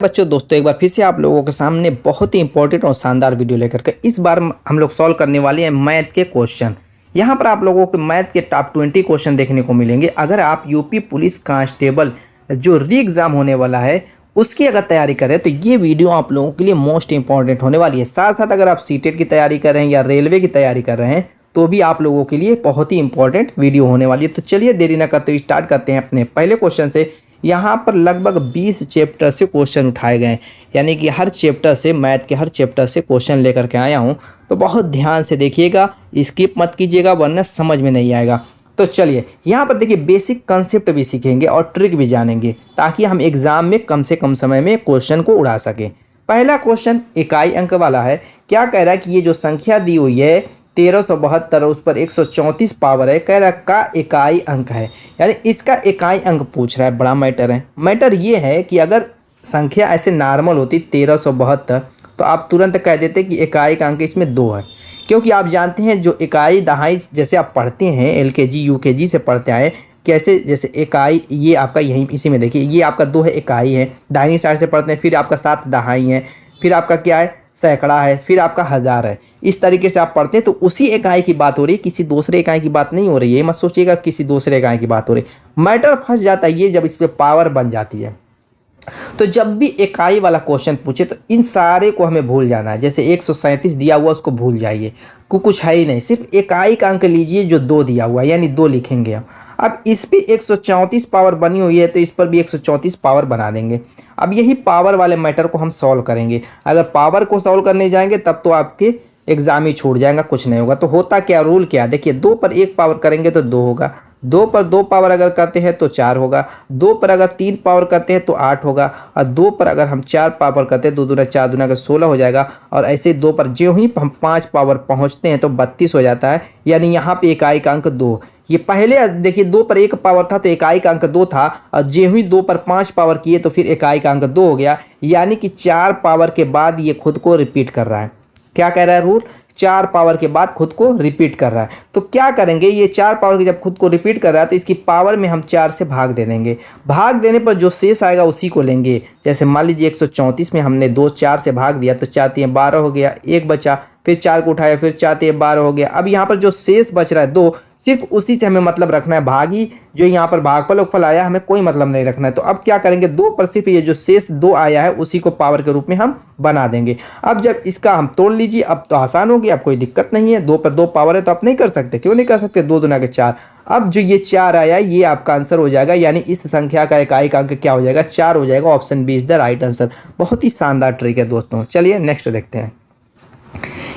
बच्चों दोस्तों एक बार फिर से आप लोगों के सामने बहुत ही इंपॉर्टेंट और शानदार वीडियो लेकर के इस बार हम लोग सॉल्व करने वाले हैं मैथ के क्वेश्चन। यहाँ पर आप लोगों को मैथ के टॉप 20 क्वेश्चन देखने को मिलेंगे। अगर आप यूपी पुलिस कांस्टेबल जो री एग्ज़ाम होने वाला है उसकी अगर तैयारी करें तो ये वीडियो आप लोगों के लिए मोस्ट इंपॉर्टेंट होने वाली है। साथ साथ अगर आप सीटेट की तैयारी कर रहे हैं या रेलवे की तैयारी कर रहे हैं तो भी आप लोगों के लिए बहुत ही इंपॉर्टेंट वीडियो होने वाली है। तो चलिए देरी ना करते हुए स्टार्ट करते हैं अपने पहले क्वेश्चन से। यहाँ पर लगभग 20 चैप्टर से क्वेश्चन उठाए गए हैं, यानी कि हर चैप्टर से मैथ के हर चैप्टर से क्वेश्चन लेकर के आया हूँ। तो बहुत ध्यान से देखिएगा, स्किप मत कीजिएगा वरना समझ में नहीं आएगा। तो चलिए यहाँ पर देखिए बेसिक कंसेप्ट भी सीखेंगे और ट्रिक भी जानेंगे ताकि हम एग्ज़ाम में कम से कम समय में क्वेश्चन को उड़ा सकें। पहला क्वेश्चन इकाई अंक वाला है। क्या कह रहा है कि ये जो संख्या दी हुई है 1372 उस पर 134 पावर है, कह रहा है का इकाई अंक है, यानी इसका इकाई अंक पूछ रहा है। बड़ा मैटर है। मैटर ये है कि अगर संख्या ऐसे नॉर्मल होती 1372 तो आप तुरंत कह देते कि इकाई का अंक इसमें 2 है, क्योंकि आप जानते हैं जो इकाई दहाई जैसे आप पढ़ते हैं LKG UKG से पढ़ते आए कैसे, जैसे इकाई ये आपका यहीं इसी में देखिए ये आपका 2 है इकाई है, दाहिनी साइड से पढ़ते हैं, फिर आपका 7 दहाई है, फिर आपका क्या है सैकड़ा है, फिर आपका हज़ार है। इस तरीके से आप पढ़ते हैं तो उसी इकाई की बात हो रही है, किसी दूसरे इकाई की बात नहीं हो रही है। ये मत सोचिएगा किसी दूसरे इकाई की बात हो रही है। मैटर फंस जाता है ये जब इस पर पावर बन जाती है। तो जब भी इकाई वाला क्वेश्चन पूछे तो इन सारे को हमें भूल जाना है। जैसे 137 दिया हुआ उसको भूल जाइए, कुछ है ही नहीं, सिर्फ इकाई का अंक लीजिए जो 2 दिया हुआ है, यानी 2 लिखेंगे हम। अब इस पर 134 पावर बनी हुई है तो इस पर भी 134 पावर बना देंगे। अब यही पावर वाले मैटर को हम सॉल्व करेंगे। अगर पावर को सॉल्व करने जाएंगे तब तो आपके एग्जाम ही छूट जाएगा, कुछ नहीं होगा। तो होता क्या, रूल क्या, देखिए 2 पर 1 पावर करेंगे तो 2 होगा, 2 पर 2 पावर अगर करते हैं तो 4 होगा, 2 पर अगर 3 पावर करते हैं तो 8 होगा, और 2 पर अगर हम 4 पावर करते हैं 2 दूना 4 दूना का 16 हो जाएगा। और ऐसे 2 पर ज्यों ही हम 5 पावर पहुंचते हैं तो 32 हो जाता है, यानी यहाँ पे इकाई का अंक 2। ये पहले देखिए 2 पर 1 पावर था तो इकाई का अंक 2 था, और ज्यों ही 2 पर 5 पावर किए तो फिर इकाई का अंक 2 हो गया, यानी कि 4 पावर के बाद ये खुद को रिपीट कर रहा है। क्या कह रहा है रूल, 4 पावर के बाद खुद को रिपीट कर रहा है। तो क्या करेंगे, ये 4 पावर की जब खुद को रिपीट कर रहा है तो इसकी पावर में हम 4 से भाग दे देंगे। भाग देने पर जो शेष आएगा उसी को लेंगे। जैसे मान लीजिए 134 में हमने 2 4 से भाग दिया तो 4 3 12 हो गया, 1 बचा, फिर 4 को उठाया, फिर 4 3 12 हो गया। अब यहाँ पर जो शेष बच रहा है 2, सिर्फ उसी से हमें मतलब रखना है। भागी जो यहाँ पर भागफल उपफल आया हमें कोई मतलब नहीं रखना है। तो अब क्या करेंगे, 2 पर सिर्फ ये जो शेष 2 आया है उसी को पावर के रूप में हम बना देंगे। अब जब इसका हम तोड़ लीजिए, अब तो आसान होगी, अब कोई दिक्कत नहीं है। 2 पर 2 पावर है तो आप नहीं कर सकते, क्यों नहीं कर सकते, 2 दूना के 4। अब जो ये 4 आया ये आपका आंसर हो जाएगा, यानी इस संख्या का इकाई का अंक क्या हो जाएगा, 4 हो जाएगा। Option B is the right answer. बहुत ही शानदार ट्रिक है दोस्तों। चलिए नेक्स्ट देखते हैं।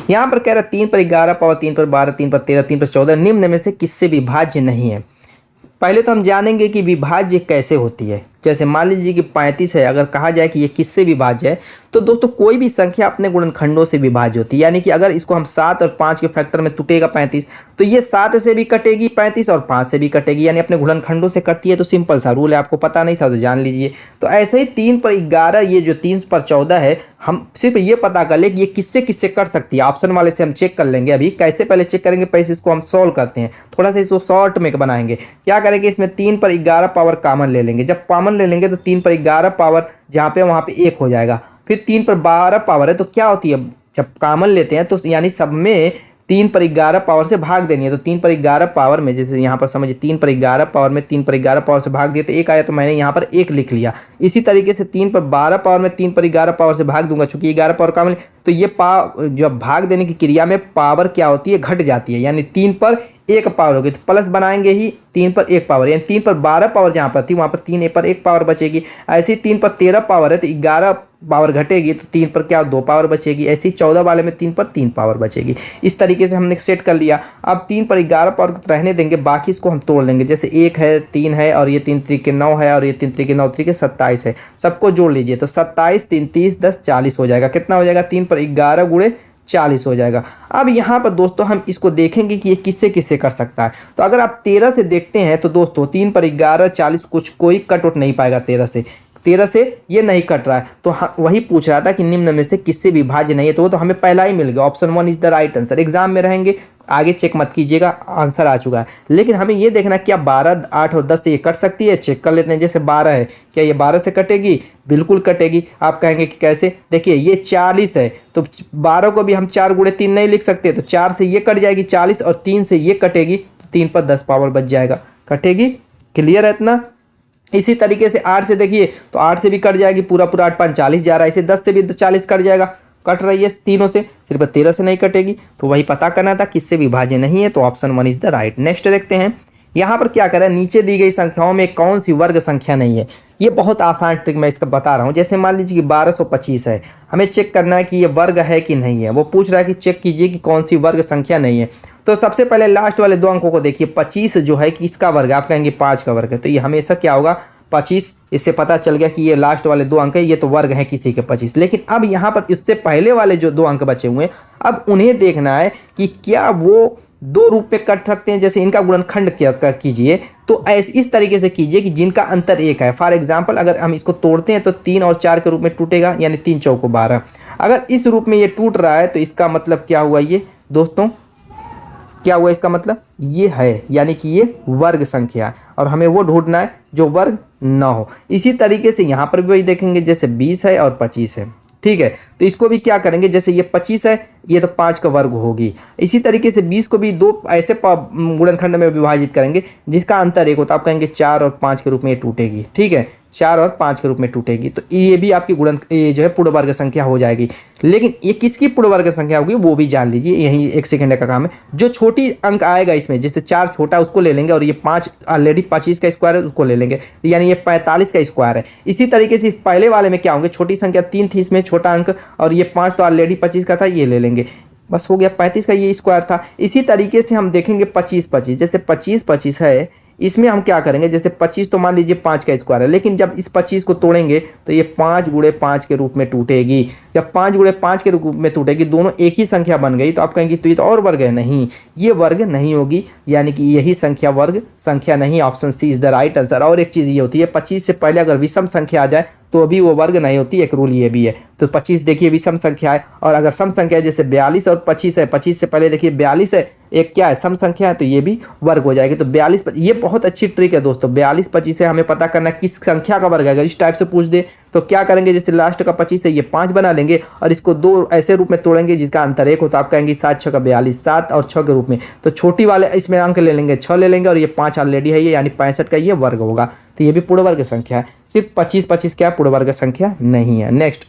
यहाँ पर कह रहा है 3 पर 11 पावर, 3 पर 12, 3 पर 13, 3 पर 14 निम्न में से किससे विभाज्य नहीं है। पहले तो हम जानेंगे कि विभाज्य कैसे होती है। जैसे मान लीजिए कि 35 है, अगर कहा जाए कि ये किससे विभाज्य है तो दोस्तों कोई भी संख्या अपने गुणनखंडों से विभाज्य होती है। यानी कि अगर इसको हम 7 और 5 के फैक्टर में टूटेगा 35 तो ये 7 से भी कटेगी 35 और 5 से भी कटेगी, यानी अपने गुणनखंडों से कटती है। तो सिंपल सा रूल है, आपको पता नहीं था तो जान लीजिए। तो ऐसे ही 3 पर 11 ये जो 3 पर 14 है, हम सिर्फ ये पता कर ले कि ये किससे किससे कट सकती है। ऑप्शन वाले से हम चेक कर लेंगे। अभी कैसे पहले चेक करेंगे, पहले इसको हम सॉल्व करते हैं, थोड़ा सा इसको शॉर्ट में बनाएंगे। क्या करेंगे, इसमें 3 पर 11 पावर कॉमन ले लेंगे। जब कॉमन ले लेंगे तो 3 पर 11 पावर जहाँ पे वहाँ पे 1 हो जाएगा। फिर 3 पर 12 पावर है तो क्या होती है, जब कॉमन लेते हैं तो यानी सब में 3 पर 11 पावर से भाग देनी है। तो 3 पर 11 पावर में, जैसे यहाँ पर समझिए 3 पर 11 पावर में 3 पर 11 पावर से भाग दिया तो 1 आया, तो मैंने यहाँ पर 1 लिख लिया। इसी तरीके से 3 पर 12 पावर में 3 पर 11 पावर से भाग दूंगा, चूंकि 11 पावर कॉमन, तो ये जब भाग देने की क्रिया में पावर क्या होती है, घट जाती है। यानी 3 पर 1 पावर होगी तो प्लस बनाएंगे ही 3 पर 1 पावर, यानी 3 पर 12 पावर जहाँ पर थी वहाँ पर 3 पर 1 पावर बचेगी। ऐसे ही 3 पर 13 पावर है तो 11 पावर घटेगी तो 3 पर क्या 2 पावर बचेगी। ऐसे ही 14 वाले में 3 पर 3 पावर बचेगी। इस तरीके से हमने सेट कर लिया। अब 3 पर 11 पावर को रहने देंगे, बाकी इसको हम तोड़ लेंगे। जैसे 1 है, 3 है, और ये 3 3 के 9 है, और ये 3 3 के 9 3 के 27 है। सबको जोड़ लीजिए तो 27 3 30 10 40 हो जाएगा। कितना हो जाएगा, 3 पर 11 गुणे 40 हो जाएगा। अब यहाँ पर दोस्तों हम इसको देखेंगे कि ये किससे किससे कर सकता है। तो अगर आप 13 से देखते हैं तो दोस्तों 3 पर 11 40 कुछ कोई कट उठ नहीं पाएगा 13 से। 13 से ये नहीं कट रहा है, तो वही पूछ रहा था कि निम्न में से किससे विभाज्य नहीं है, तो वो तो हमें पहला ही मिल गया, option 1 is the right answer. Exam में रहेंगे, आगे चेक मत कीजिएगा, आंसर आ चुका है। लेकिन हमें ये देखना क्या 12, 8 और 10 से ये कट सकती है, चेक कर लेते हैं। जैसे 12 है, क्या ये 12 से कटेगी? बिल्कुल कटेगी। आप कहेंगे कि कैसे? देखिए ये 40 है, तो 12 को भी हम 4 गुणे 3 नहीं लिख सकते, तो 4 से ये कट जाएगी 40 और 3 से ये कटेगी, तो 3 पर 10 पावर बच जाएगा, कटेगी। क्लियर है इतना? इसी तरीके से 8 से देखिए, तो 8 से भी कट जाएगी, पूरा 8 5 40 जा रहा है, इसे 10 से भी 40 कट जाएगा, कट रही है तीनों से, सिर्फ 13 से नहीं कटेगी। तो वही पता करना था किससे विभाज्य नहीं है, तो option 1 is the right. Next देखते हैं, यहाँ पर क्या करें, नीचे दी गई संख्याओं में कौन सी वर्ग संख्या नहीं है। ये बहुत आसान ट्रिक मैं इसका बता रहा हूँ। जैसे मान लीजिए कि 1225 है, हमें चेक करना है कि ये वर्ग है कि नहीं है। वो पूछ रहा है कि चेक कीजिए कि कौन सी वर्ग संख्या नहीं है। तो सबसे पहले लास्ट वाले 2 अंकों को देखिए, 25 जो है कि इसका वर्ग है, आप कहेंगे 5 का वर्ग है, तो ये हमेशा क्या होगा 25। इससे पता चल गया कि ये लास्ट वाले 2 अंक है, ये तो वर्ग है किसी के 25। लेकिन अब यहाँ पर इससे पहले वाले जो 2 अंक बचे हुए हैं, अब उन्हें देखना है कि क्या वो 2 रूप में कट सकते हैं। जैसे इनका गुणनखंड कीजिए, तो ऐसे इस तरीके से कीजिए कि जिनका अंतर 1 है। फॉर एग्जाम्पल अगर हम इसको तोड़ते हैं तो 3 और 4 के रूप में टूटेगा, यानी 3 चौको 12। अगर इस रूप में ये टूट रहा है तो इसका मतलब क्या हुआ, ये दोस्तों क्या हुआ, इसका मतलब ये है, यानी कि ये वर्ग संख्या है, और हमें वो ढूंढना है जो वर्ग ना हो। इसी तरीके से यहाँ पर भी वही देखेंगे, जैसे 20 है और 25 है, ठीक है, तो इसको भी क्या करेंगे, जैसे ये 25 है, ये तो 5 का वर्ग होगी। इसी तरीके से 20 को भी 2 ऐसे गुणनखंड में विभाजित करेंगे जिसका अंतर 1 होता है, आप कहेंगे 4 और 5 के रूप में ये टूटेगी, ठीक है, 4 और 5 के रूप में टूटेगी, तो ये भी आपकी ये जो है पूर्ण वर्ग संख्या हो जाएगी। लेकिन ये किसकी पूर्ण वर्ग संख्या होगी वो भी जान लीजिए, यही 1 सेकंड का काम है। जो छोटी अंक आएगा इसमें, जैसे 4 छोटा उसको ले लेंगे, और ये 5 ऑलरेडी 25 का स्क्वायर है उसको ले लेंगे, यानी ये 45 का स्क्वायर है। इसी तरीके से पहले वाले में क्या होंगे, छोटी संख्या 3 थी इसमें, छोटा अंक, और ये 5 तो ऑलरेडी 25 का था, ये ले लेंगे, बस हो गया 35 का ये स्क्वायर था। इसी तरीके से हम देखेंगे 25 जैसे 25 है, इसमें हम क्या करेंगे, जैसे 25 तो मान लीजिए 5 का स्क्वायर है, लेकिन जब इस 25 को तोड़ेंगे तो ये 5 गुणे 5 के रूप में टूटेगी। जब 5 गुणे 5 के रूप में टूटेगी, दोनों एक ही संख्या बन गई, तो आप कहेंगे तो ये तो और वर्ग है, नहीं, ये वर्ग नहीं होगी, यानी कि यही संख्या वर्ग संख्या नहीं, option C is the right answer. और एक चीज़ ये होती है, 25 से पहले अगर विषम संख्या आ जाए तो अभी वो वर्ग नहीं होती, एक रूल ये भी है। तो 25 देखिए विषम संख्या है, और अगर सम संख्या है जैसे 42 और 25 है, 25 से पहले देखिए 42 है, एक क्या है सम संख्या है, तो ये भी वर्ग हो जाएगी। तो 42, ये बहुत अच्छी ट्रिक है दोस्तों, 42 25 से हमें पता करना किस संख्या का वर्ग है। अगर इस टाइप से पूछ दे तो क्या करेंगे, जैसे लास्ट का 25 है, ये 5 बना लेंगे और इसको 2 ऐसे रूप में तोड़ेंगे जिसका अंतर 1 होता है, आप कहेंगे 7 6 का 42, 7 और 6 के रूप में, तो छोटी वाले इसमें अंक ले लेंगे, 6 ले लेंगे, और ये 5 ऑलरेडी है, ये यानी 65 का ये वर्ग होगा। तो ये भी पूर्ण वर्ग संख्या है, सिर्फ 25 क्या पूर्ण वर्ग संख्या नहीं है। नेक्स्ट,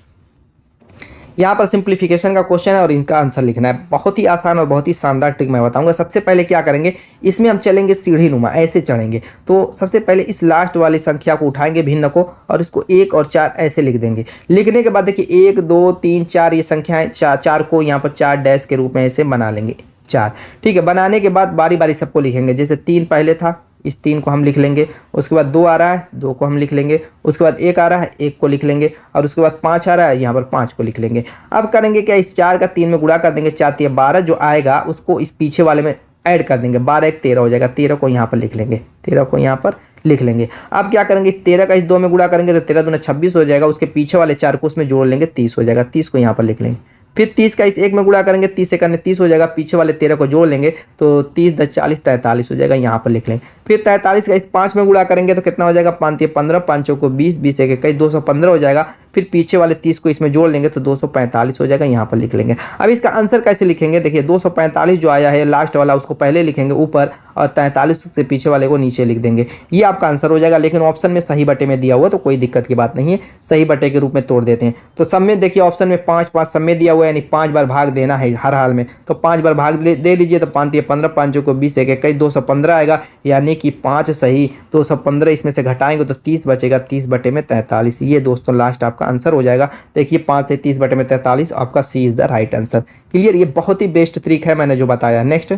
यहाँ पर सिंप्लीफिकेशन का क्वेश्चन है और इनका आंसर लिखना है। बहुत ही आसान और बहुत ही शानदार ट्रिक मैं बताऊंगा। सबसे पहले क्या करेंगे, इसमें हम चलेंगे सीढ़ी नुमा, ऐसे चढ़ेंगे। तो सबसे पहले इस लास्ट वाली संख्या को उठाएंगे भिन्न को, और इसको 1 और 4 ऐसे लिख देंगे। लिखने के बाद देखिए 1 2 3 4 ये संख्याएं, 4 को यहाँ पर 4 डैश के रूप में ऐसे बना लेंगे 4, ठीक है। बनाने के बाद बारी बारी सबको लिखेंगे, जैसे 3 पहले था, इस 3 को हम लिख लेंगे, उसके बाद 2 आ रहा है, 2 को हम लिख लेंगे, उसके बाद 1 आ रहा है, 1 को लिख लेंगे, और उसके बाद 5 आ रहा है, यहाँ पर 5 को लिख लेंगे। अब करेंगे क्या, इस 4 का 3 में गुणा कर देंगे, 4 3 12 जो आएगा उसको इस पीछे वाले में ऐड कर देंगे, 12 1 13 हो जाएगा, 13 को यहाँ पर लिख लेंगे, 13 को यहाँ पर लिख लेंगे। अब क्या करेंगे, 13 का इस 2 में गुणा करेंगे तो 13 दूना 26 हो जाएगा, उसके पीछे वाले 4 को उसमें जोड़ लेंगे, 30 हो जाएगा, 30 को यहाँ पर लिख लेंगे। फिर 30 का इस 1 में गुणा करेंगे, 30 से करने 30 हो जाएगा, पीछे वाले 13 को जोड़ लेंगे तो 30 10 40 43 हो जाएगा, यहाँ पर लिख लेंगे। फिर 43 का इस 5 में गुणा करेंगे तो कितना हो जाएगा, 5 3 15, 5 को 20, 20 1 21 215 हो जाएगा। फिर पीछे वाले 30 को इसमें जोड़ लेंगे तो 245 हो जाएगा, यहाँ पर लिख लेंगे। अब इसका आंसर कैसे लिखेंगे, देखिए 245 जो आया है लास्ट वाला उसको पहले लिखेंगे ऊपर, और 43 से पीछे वाले को नीचे लिख देंगे, ये आपका आंसर हो जाएगा। लेकिन ऑप्शन में सही बटे में दिया हुआ तो कोई दिक्कत की बात नहीं है, सही बटे के रूप में तोड़ देते हैं। तो सब में देखिए ऑप्शन में 5 5 सब में दिया हुआ है, यानी 5 बार भाग देना है हर हाल में, तो 5 बार भाग दे लीजिए, तो 5 3 15, 5 को 20 1 21 215 आएगा, यानी कि 5 सही, 215 इसमें से घटाएंगे तो 30 बचेगा, 30 बटे में 43। ये दोस्तों लास्ट आपका आंसर हो जाएगा। देखिए 5 से 30 बटे में 43, आपका C is the right answer. Clear, ये बहुत ही बेस्ट ट्रिक है मैंने जो बताया। नेक्स्ट,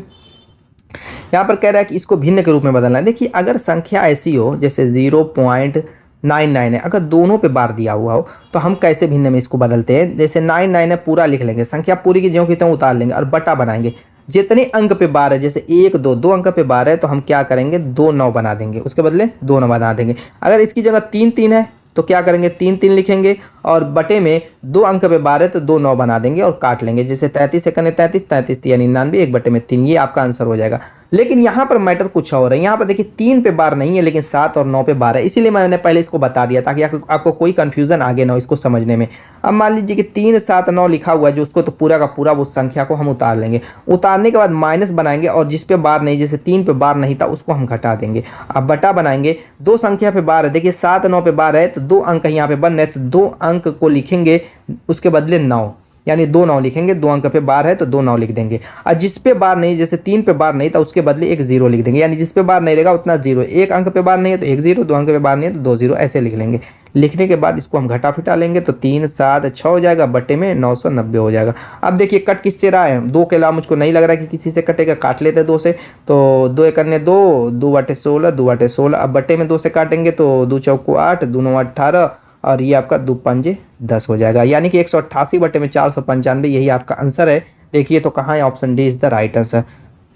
यहाँ पर कह रहा है कि इसको भिन्न के रूप में बदलना है। देखिए अगर संख्या ऐसी हो जैसे 0.99 है, अगर दोनों पे बार दिया हुआ हो तो हम कैसे भिन्न में इसको बदलते हैं। जैसे 99 है पूरा लिख लेंगे, संख्या पूरी की ज्यों की त्यों उतार लेंगे और बटा बनाएंगे। जितने अंक पे बार है, जैसे 1 2 2 अंक पे बार है तो हम क्या करेंगे, 2 9 बना देंगे, उसके बदले 2 9 बना देंगे। अगर इसकी जगह 3 3 है तो क्या करेंगे 3 3 लिखेंगे और बटे में 2 अंक पे 12 तो 2 9 बना देंगे और काट लेंगे। जैसे 33 सेकंड है 33 33 यानी 99 1/3, ये आपका आंसर हो जाएगा। लेकिन यहाँ पर मैटर कुछ और है। यहाँ पर देखिए 3 पे बार नहीं है लेकिन 7 और 9 पे बार है, इसीलिए मैंने पहले इसको बता दिया ताकि आपको कोई कंफ्यूजन आगे ना हो इसको समझने में। अब मान लीजिए कि 3 7 9 लिखा हुआ है जो उसको तो पूरा का पूरा उस संख्या को हम उतार लेंगे। उतारने के बाद माइनस बनाएंगे और जिस पे बार नहीं, जैसे 3 पे बार नहीं था उसको हम घटा देंगे। अब बटा बनाएंगे, 2 संख्या पे बार है, देखिए 7 9 पे बार है तो 2 अंक यहाँ पे बन रहे, तो 2 अंक को लिखेंगे उसके बदले 9, यानी 2 9 लिखेंगे। 2 अंक पे बार है तो 2 9 लिख देंगे। और जिस पे बार नहीं, जैसे 3 पे बार नहीं था उसके बदले एक 0 लिख देंगे, यानी जिस पे बार नहीं रहेगा उतना 0। 1 अंक पे बार नहीं है तो 1 0, 2 अंक पे बार नहीं है तो 2 0, ऐसे लिख लेंगे। लिखने के बाद इसको हम घटा फिटा लेंगे तो 3 7 6 हो जाएगा, बटे में 990 हो जाएगा। अब देखिए कट किससे रहा है, 2 के अलावा मुझको नहीं लग रहा है कि किसी से कटेगा, काट लेते हैं 2 से। तो 2 1 2, 2/16, 2/16। अब बटे में 2 से काटेंगे तो 2 चौको 8, 2 9 18 और ये आपका 2 पंजे 10 हो जाएगा, यानी कि 188 बटे में 495, यही आपका आंसर है। देखिए तो कहाँ है, option D is the right answer.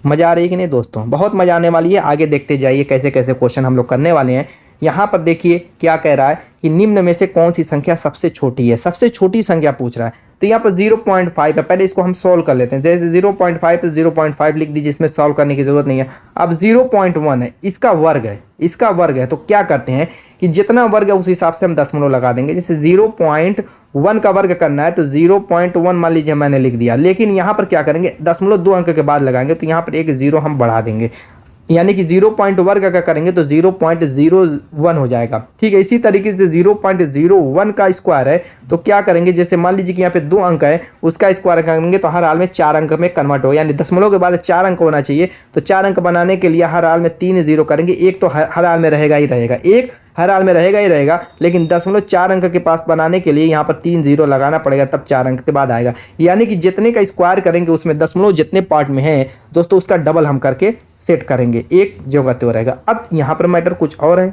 मज़ा आ रही है कि नहीं दोस्तों, बहुत मज़ा आने वाली है। आगे देखते जाइए कैसे कैसे क्वेश्चन हम लोग करने वाले हैं। यहाँ पर देखिए क्या कह रहा है कि निम्न में से कौन सी संख्या सबसे छोटी है, सबसे छोटी संख्या पूछ रहा है। तो यहाँ पर 0.5 है, पहले इसको हम सॉल्व कर लेते हैं। जैसे 0.5 तो 0.5 लिख दीजिए, इसमें सॉल्व करने की जरूरत नहीं है। अब 0.1 है, इसका वर्ग है, इसका वर्ग है, तो क्या करते हैं कि जितना वर्ग है उस हिसाब से हम दशमलव लगा देंगे। जैसे 0.1 का वर्ग करना है तो 0.1 मान लीजिए मैंने लिख दिया, लेकिन यहाँ पर क्या करेंगे, दशमलव 2 अंक के बाद लगाएंगे तो यहाँ पर एक 0 हम बढ़ा देंगे, यानी कि 0 वर्ग का करेंगे तो 0.01 हो जाएगा। ठीक है, इसी तरीके से 0.01 का स्क्वायर है तो क्या करेंगे, जैसे मान लीजिए कि यहाँ पे 2 अंक है, उसका स्क्वायर करेंगे तो हर हाल में 4 अंक में कन्वर्ट हो, यानी दशमलव के बाद 4 अंक होना चाहिए। तो 4 अंक बनाने के लिए हर हाल में 3 0 करेंगे, एक तो हर हाल में रहेगा ही रहेगा, एक हर हाल में रहेगा ही रहेगा, लेकिन दशमलव 4 अंक के पास बनाने के लिए यहाँ पर 3 0 लगाना पड़ेगा, तब 4 अंक के बाद आएगा। यानी कि जितने का स्क्वायर करेंगे उसमें दशमलव जितने पार्ट में है दोस्तों उसका डबल हम करके सेट करेंगे, एक जगह तो रहेगा। अब यहाँ पर मैटर कुछ और है,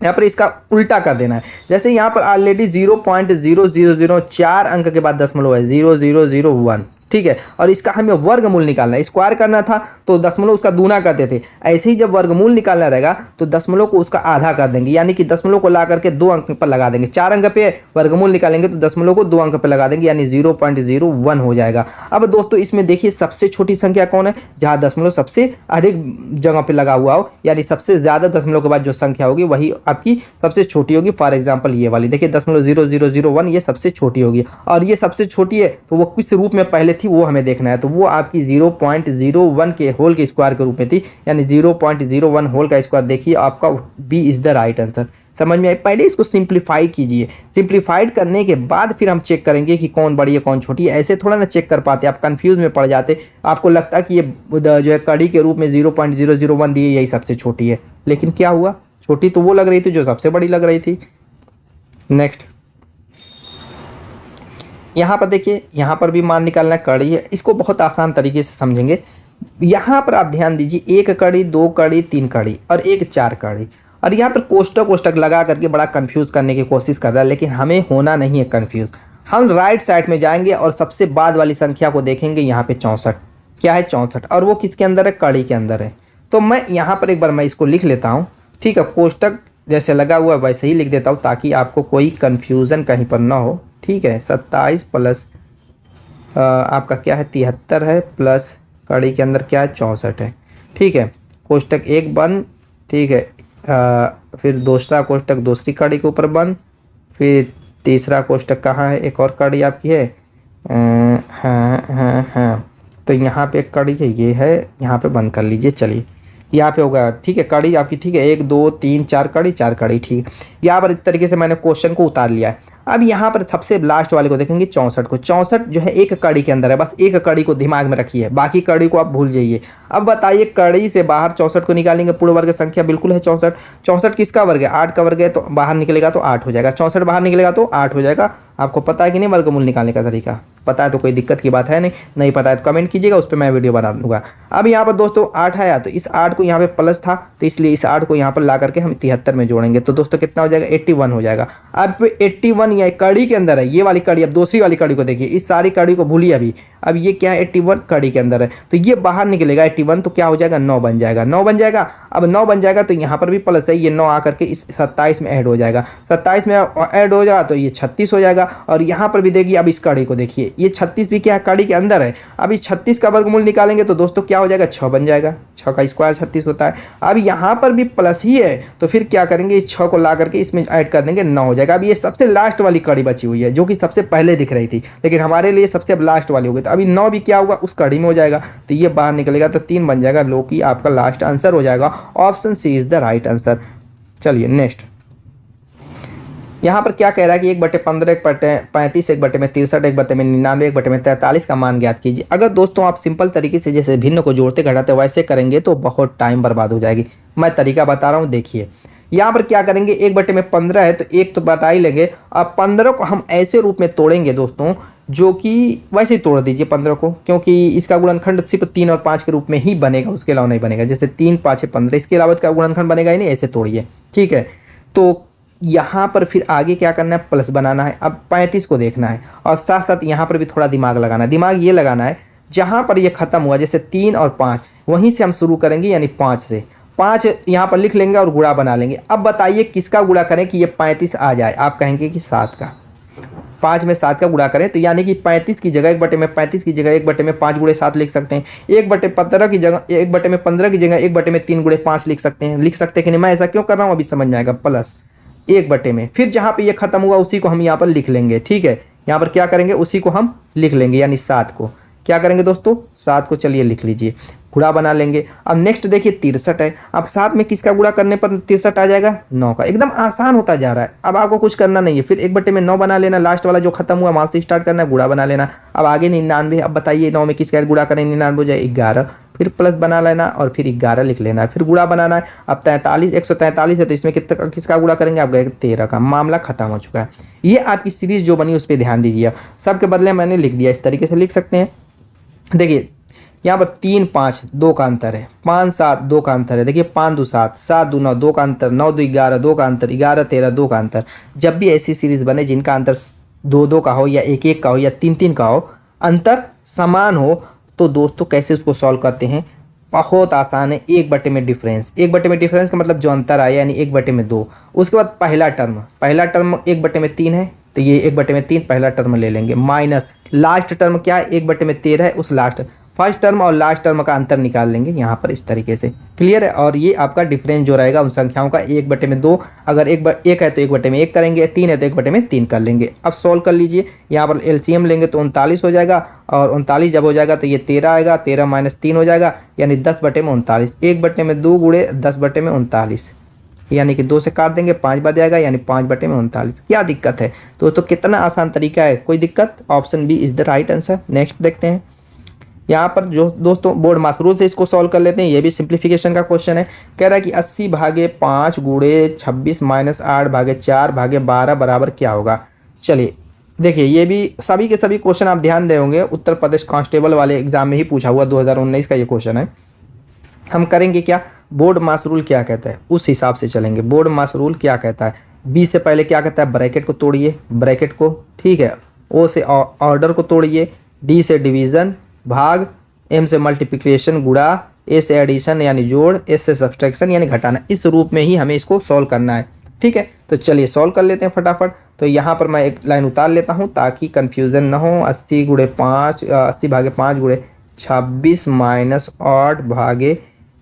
यहाँ पर इसका उल्टा कर देना है। जैसे यहाँ पर ऑलरेडी 0.0004 अंक के बाद दशमलव है 0001, ठीक है, और इसका हमें वर्गमूल निकालना है। स्क्वायर करना था तो दशमलव उसका दूना करते थे, ऐसे ही जब वर्गमूल निकालना रहेगा तो दशमलव को उसका आधा कर देंगे, यानी कि दशमलव को ला करके 2 अंक पर लगा देंगे। 4 अंक पे वर्गमूल निकालेंगे तो दशमलव को 2 अंक पर लगा देंगे, यानी 0.01 हो जाएगा। अब दोस्तों इसमें देखिए सबसे छोटी संख्या कौन है, जहाँ दशमलव सबसे अधिक जगह पे लगा हुआ हो, यानी सबसे ज़्यादा दशमलव के बाद जो संख्या होगी वही आपकी सबसे छोटी होगी। फॉर एग्जाम्पल ये वाली देखिए दशमलव 0001, ये सबसे छोटी होगी, और ये सबसे छोटी है तो वो किस रूप में पहले थी वो हमें देखना है। तो वो आपकी 0.01 के होल के स्क्वायर के रूप में थी, यानी 0.01 होल का स्क्वायर। देखिए आपका B is the right answer. समझ में आई? पहले इसको सिंप्लीफाई कीजिए, सिंप्लीफाइड करने के बाद फिर हम चेक करेंगे कि कौन बड़ी है कौन छोटी है। ऐसे थोड़ा ना चेक कर पाते, आप कंफ्यूज में पड़ जाते, आपको लगता कि ये जो है कड़ी के रूप में 0.001 दी है यही सबसे छोटी है, लेकिन क्या हुआ, छोटी तो वो लग रही थी जो सबसे बड़ी लग रही थी। नेक्स्ट यहाँ पर देखिए, यहाँ पर भी मान निकालना कड़ी है, इसको बहुत आसान तरीके से समझेंगे। यहाँ पर आप ध्यान दीजिए, 1 कड़ी 2 कड़ी 3 कड़ी और एक 4 कड़ी, और यहाँ पर कोष्टक कोष्टक लगा करके बड़ा कंफ्यूज करने की कोशिश कर रहा है, लेकिन हमें होना नहीं है कंफ्यूज। हम राइट साइड में जाएंगे और सबसे बाद वाली संख्या को देखेंगे, यहाँ पे 64, क्या है 64, और वो किसके अंदर है, कड़ी के अंदर है। तो मैं यहाँ पर एक बार मैं इसको लिख लेता हूँ, ठीक है, कोष्टक जैसे लगा हुआ वैसे ही लिख देता हूँ ताकि आपको कोई कन्फ्यूज़न कहीं पर ना हो। ठीक है, 27 प्लस आपका क्या है 73 है, प्लस कड़ी के अंदर क्या है 64 है। ठीक है, कोष्टक एक बंद, ठीक है, फिर दूसरा कोष्टक दूसरी कड़ी के ऊपर बंद, फिर तीसरा कोष्टक कहाँ है, एक और कड़ी आपकी है, हाँ, तो यहाँ पे एक कड़ी है, ये है, यहाँ पे बंद कर लीजिए। चलिए यहाँ पे होगा, ठीक है, कड़ी आपकी, ठीक है, 1 2 3 4 कड़ी 4 कड़ी, ठीक है। यहाँ पर इस तरीके से मैंने क्वेश्चन को उतार लिया है। अब यहाँ पर सबसे लास्ट वाले को देखेंगे 64 को। 64 जो है एक कड़ी के अंदर है, बस एक कड़ी को दिमाग में रखिए, बाकी कड़ी को आप भूल जाइए। अब बताइए कड़ी से बाहर 64 को निकालेंगे, पूर्ण वर्ग संख्या बिल्कुल है 64। 64 किसका वर्ग है, 8 का वर्ग है, तो बाहर निकलेगा तो 8 हो जाएगा। 64 बाहर निकलेगा तो 8 हो जाएगा। आपको पता है कि नहीं वर्गमूल निकालने का तरीका? पता है तो कोई दिक्कत की बात है नहीं पता है तो कमेंट कीजिएगा, उस पर मैं वीडियो बना दूंगा। अब यहाँ पर दोस्तों 8 आया तो इस 8 को यहाँ पे प्लस था तो इसलिए इस 8 को यहाँ पर ला करके हम 73 में जोड़ेंगे तो दोस्तों कितना हो जाएगा 81 हो जाएगा। अब 81 ये कड़ी के अंदर है, ये वाली कड़ी। अब दूसरी वाली कड़ी को देखिए, इस सारी कड़ी को भूलिए अभी। अब ये क्या है 81 कड़ी के अंदर है तो ये बाहर निकलेगा 81 तो क्या हो जाएगा 9 बन जाएगा, 9 बन जाएगा। अब 9 बन जाएगा तो यहाँ पर भी प्लस है, ये 9 आकर के इस 27 में ऐड हो जाएगा, 27 में ऐड हो जाएगा तो ये 36 हो जाएगा। और यहाँ पर भी देखिए अब इस कड़ी को देखिए, ये 36 भी क्या है कड़ी के अंदर है। अब इस 36 का वर्गमूल निकालेंगे तो दोस्तों क्या हो जाएगा 6 बन जाएगा, 6 का स्क्वायर 36 होता है। अब यहाँ पर भी प्लस ही है तो फिर क्या करेंगे इस 6 को ला करके इसमें ऐड कर देंगे 9 हो जाएगा। अब ये सबसे लास्ट वाली कड़ी बची हुई है जो कि सबसे पहले दिख रही थी लेकिन हमारे लिए सबसे अब लास्ट वाली हो गई। तो अभी 9 भी क्या होगा उस कड़ी में हो जाएगा तो ये बाहर निकलेगा तो 3 बन जाएगा, लो कि आपका लास्ट आंसर हो जाएगा। Option C is the right answer. चलिए नेक्स्ट, यहाँ पर क्या कह रहा है कि 1/15 1/35 1/63 1/99 1/43 का मान ज्ञात कीजिए। अगर दोस्तों आप सिंपल तरीके से जैसे भिन्न को जोड़ते घटाते वैसे करेंगे तो बहुत टाइम बर्बाद हो जाएगी। मैं तरीका बता रहा हूँ, देखिए यहाँ पर क्या करेंगे 1/15 है तो 1 तो बता ही लेंगे। अब 15 को हम ऐसे रूप में तोड़ेंगे दोस्तों जो कि वैसे ही तोड़ दीजिए 15 को, क्योंकि इसका गुणनखंड सिर्फ 3 और 5 के रूप में ही बनेगा, उसके अलावा नहीं बनेगा। जैसे 3 5 15 इसके अलावा इसका गुणनखंड बनेगा ही नहीं, ऐसे तोड़िए ठीक है। तो यहाँ पर फिर आगे क्या करना है प्लस बनाना है। अब 35 को देखना है और साथ साथ यहाँ पर भी थोड़ा दिमाग लगाना है। दिमाग ये लगाना है जहाँ पर ये ख़त्म हुआ जैसे 3 और 5 वहीं से हम शुरू करेंगे, यानी 5 से 5 यहाँ पर लिख लेंगे और गुणा बना लेंगे। अब बताइए किसका गुणा करें कि ये 35 आ जाए। आप कहेंगे कि 7 का, 5 में 7 का गुणा करें तो यानी कि 35 की जगह 1/35 की जगह 1/5 गुणे 7 लिख सकते हैं। 1/15 की जगह 1/15 की जगह 1/3 गुणे 5 लिख सकते हैं। लिख सकते हैं कि नहीं, मैं ऐसा क्यों कर रहा हूँ अभी समझ में आएगा। प्लस 1 में फिर जहाँ पे ये खत्म हुआ उसी को हम यहाँ पर लिख लेंगे ठीक है। यहाँ पर क्या करेंगे उसी को हम लिख लेंगे, यानी 7 को क्या करेंगे दोस्तों 7 को चलिए लिख लीजिए, गुणा बना लेंगे। अब नेक्स्ट देखिए 63 है। अब 7 में किसका गुणा करने पर 63 आ जाएगा 9 का। एकदम आसान होता जा रहा है, अब आपको कुछ करना नहीं है। फिर 1/9 बना लेना, लास्ट वाला जो खत्म हुआ वहाँ से स्टार्ट करना है, गुणा बना लेना। अब आगे 99। अब बताइए 9 में किसका गुणा करें 99 हो जाए 11, फिर प्लस बना लेना और फिर 11 लिख लेना है, फिर गुणा बनाना है। अब 43 143 है तो इसमें किसका गुणा करेंगे आप गए 13 का। मामला खत्म हो चुका है। ये आपकी सीरीज जो बनी उस पर ध्यान दीजिए। सब के बदले मैंने लिख दिया, इस तरीके से लिख सकते हैं। देखिए यहाँ पर 3 5 2 का अंतर है, 5 7 2 का अंतर है। देखिए 5 2 7 7 2 9 2 का अंतर, 9 2 11 2 का अंतर, 11 13 2 का अंतर। जब भी ऐसी सीरीज बने जिनका अंतर 2 2 का हो या 1 1 का हो या 3 3 का हो, अंतर समान हो, तो दोस्तों कैसे उसको सॉल्व करते हैं, बहुत आसान है। 1/में में डिफरेंस, 1/में में डिफरेंस का मतलब जो अंतर आया यानी 1/में 2। उसके बाद पहला टर्म 1/में में 3 है तो ये 1/में में 3 पहला टर्म ले लेंगे, माइनस लास्ट टर्म क्या है 1/में में 13 है, उस लास्ट फर्स्ट टर्म और लास्ट टर्म का अंतर निकाल लेंगे यहाँ पर इस तरीके से। क्लियर है। और ये आपका डिफरेंस जो रहेगा उन संख्याओं का 1/में में 2, अगर 1 है तो 1/में में 1 करेंगे, 3 है तो 1/में में 3 कर लेंगे। अब सॉल्व कर लीजिए, यहाँ पर एलसीएम लेंगे तो 39 हो जाएगा और 39 जब हो जाएगा तो ये 13 आएगा, 13 - 3 हो जाएगा यानी 10/में 39। 1/में 2 गुणे 10/में 39 यानी कि 2 से काट देंगे 5 बच जाएगा यानी 5/में 39। क्या दिक्कत है दोस्तों, कितना आसान तरीका है, कोई दिक्कत। Option B is the right answer. Next देखते हैं। यहाँ पर जो दोस्तों बोर्ड मास रूल से इसको सॉल्व कर लेते हैं। ये भी सिंप्लीफिकेशन का क्वेश्चन है। कह रहा है कि 80/5 गुणे 26 - 8/4/12 बराबर क्या होगा। चलिए देखिए ये भी सभी के सभी क्वेश्चन आप ध्यान दे होंगे, उत्तर प्रदेश कांस्टेबल वाले एग्जाम में ही पूछा हुआ 2019 का ये क्वेश्चन है। हम करेंगे क्या, बोर्ड मास रूल क्या कहता है उस हिसाब से चलेंगे। बोर्ड मास रूल क्या कहता है, बी से पहले क्या कहता है ब्रैकेट को तोड़िए, ब्रैकेट को ठीक है। ओ से ऑर्डर को तोड़िए, डी से डिवीज़न भाग, एम से मल्टीप्लिकेशन गुणा, ए से एडिशन यानी जोड़, एस से सब्सट्रैक्शन यानी घटाना। इस रूप में ही हमें इसको सॉल्व करना है ठीक है। तो चलिए सॉल्व कर लेते हैं फटाफट। तो यहाँ पर मैं एक लाइन उतार लेता हूँ ताकि कन्फ्यूज़न ना हो। 80/5 गुणे 26 -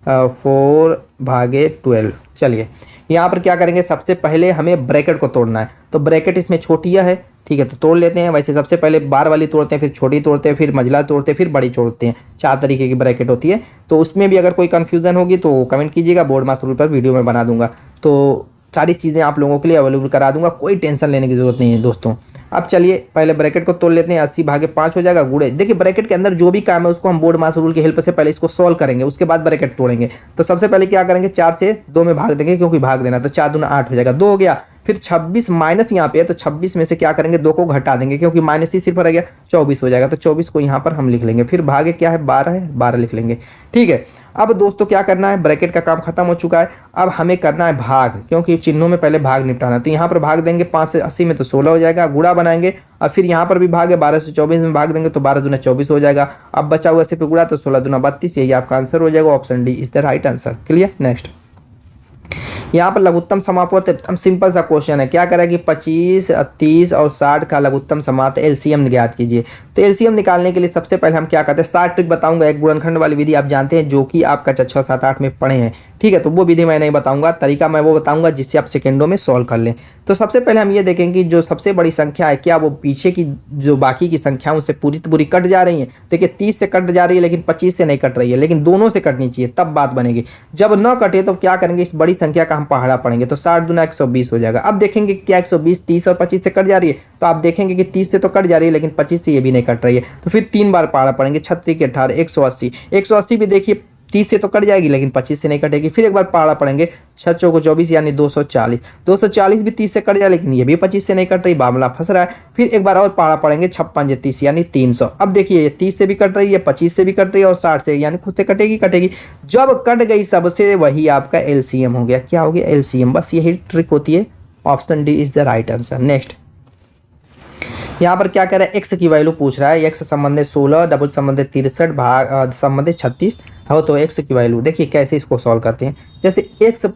8/4/12। चलिए यहाँ पर क्या करेंगे, सबसे पहले हमें ब्रैकेट को तोड़ना है। तो ब्रैकेट इसमें छोटिया है ठीक है, तो तोड़ लेते हैं। वैसे सबसे पहले बार वाली तोड़ते हैं, फिर छोटी तोड़ते हैं, फिर मंझला तोड़ते हैं, फिर बड़ी तोड़ते हैं। 4 तरीके की ब्रैकेट होती है। तो उसमें भी अगर कोई कन्फ्यूज़न होगी तो कमेंट कीजिएगा, बोर्ड मास रूल पर वीडियो में बना दूंगा। तो सारी चीज़ें आप लोगों के लिए अवेलेबल करा दूंगा, कोई टेंशन लेने की ज़रूरत नहीं है दोस्तों। अब चलिए पहले ब्रैकेट को तोड़ लेते हैं। 80/5 हो जाएगा गुणे, देखिए ब्रैकेट के अंदर जो भी काम है उसको हम बोर्ड मास रूल की हेल्प से पहले इसको सॉल्व करेंगे, उसके बाद ब्रैकेट तोड़ेंगे। तो सबसे पहले क्या करेंगे, 4 से 2 में भाग देंगे क्योंकि भाग देना, तो 4 दूना 8 हो जाएगा, 2 हो गया फिर 26 माइनस यहाँ पे है तो 26 में से क्या करेंगे 2 को घटा देंगे क्योंकि माइनस ही सिर्फ रह गया, 24 हो जाएगा। तो 24 को यहाँ पर हम लिख लेंगे। फिर भागे क्या है 12 है, 12 लिख लेंगे। ठीक है, अब दोस्तों क्या करना है, ब्रैकेट का काम खत्म हो चुका है। अब हमें करना है भाग, क्योंकि चिन्हों में पहले भाग निपटाना है। तो यहाँ पर भाग देंगे 5 से 80 में तो 16 हो जाएगा, गुणा बनाएंगे और फिर यहाँ पर भी भाग है 12 से 24 में भाग देंगे तो 12 दूना 24 हो जाएगा। अब बचा हुआ सिर्फ गुणा तो 16 दूना 32, यही आपका आंसर हो जाएगा। Option D is the right answer. Clear. Next, यहाँ पर लघुत्तम समापवर्त एकदम सिंपल सा क्वेश्चन है। क्या करें कि 25, 30 और 60 का लघुत्तम समाप्त एलसीएम ज्ञात कीजिए। तो एलसीएम निकालने के लिए सबसे पहले हम क्या करते हैं, 60 ट्रिक बताऊंगा। एक गुणनखंड वाली विधि आप जानते हैं जो कि आप कक्षा 6, 7, 8 में पढ़े हैं। ठीक है, तो वो विधि मैं नहीं बताऊंगा, तरीका मैं वो बताऊंगा जिससे आप सेकेंडों में सॉल्व कर लें। तो सबसे पहले हम ये देखेंगे कि जो सबसे बड़ी संख्या है क्या वो पीछे की जो बाकी की संख्या उनसे पूरी पूरी कट जा रही है। देखिए 30 से कट जा रही है लेकिन 25 से नहीं कट रही है, लेकिन दोनों से कटनी चाहिए तब बात बनेगी। जब न कटे तो क्या करेंगे, इस बड़ी संख्या का हम पहाड़ा पढ़ेंगे। तो 60 दूना 120 हो जाएगा। अब देखेंगे क्या 120 30 और 25 से कट जा रही है, तो आप देखेंगे कि 30 से तो कट जा रही है लेकिन 25 से ये भी नहीं कट रही है। तो फिर 3 बार पहाड़ा पढ़ेंगे, 36 के 18 180। 180 भी देखिए 30 से तो कट जाएगी लेकिन 25 से नहीं कटेगी। फिर एक बार पहाड़ा पढ़ेंगे, 6 चौको 24 यानी 240। 240 भी 30 से कट जाए लेकिन ये भी 25 से नहीं कट रही, मामला फंस रहा है। फिर एक बार और पहाड़ा पढ़ेंगे, 56 30 यानी 300। अब देखिए 30 से भी कट रही है, 25 से भी कट रही है और 60 से, यानी खुद से कटेगी कटेगी। जब कट गई सबसे वही आपका एलसीएम हो गया। क्या हो गया, एलसीएम। बस यही ट्रिक होती है। Option D is the right answer. Next, यहाँ पर क्या कह रहा है, एक्स की वैल्यू पूछ रहा है। एक्स संबंधित 16, डबल संबंधित 63, भाग संबंधित 36 हो। तो एक्स की वैल्यू देखिए कैसे इसको सॉल्व करते हैं। जैसे एक्स,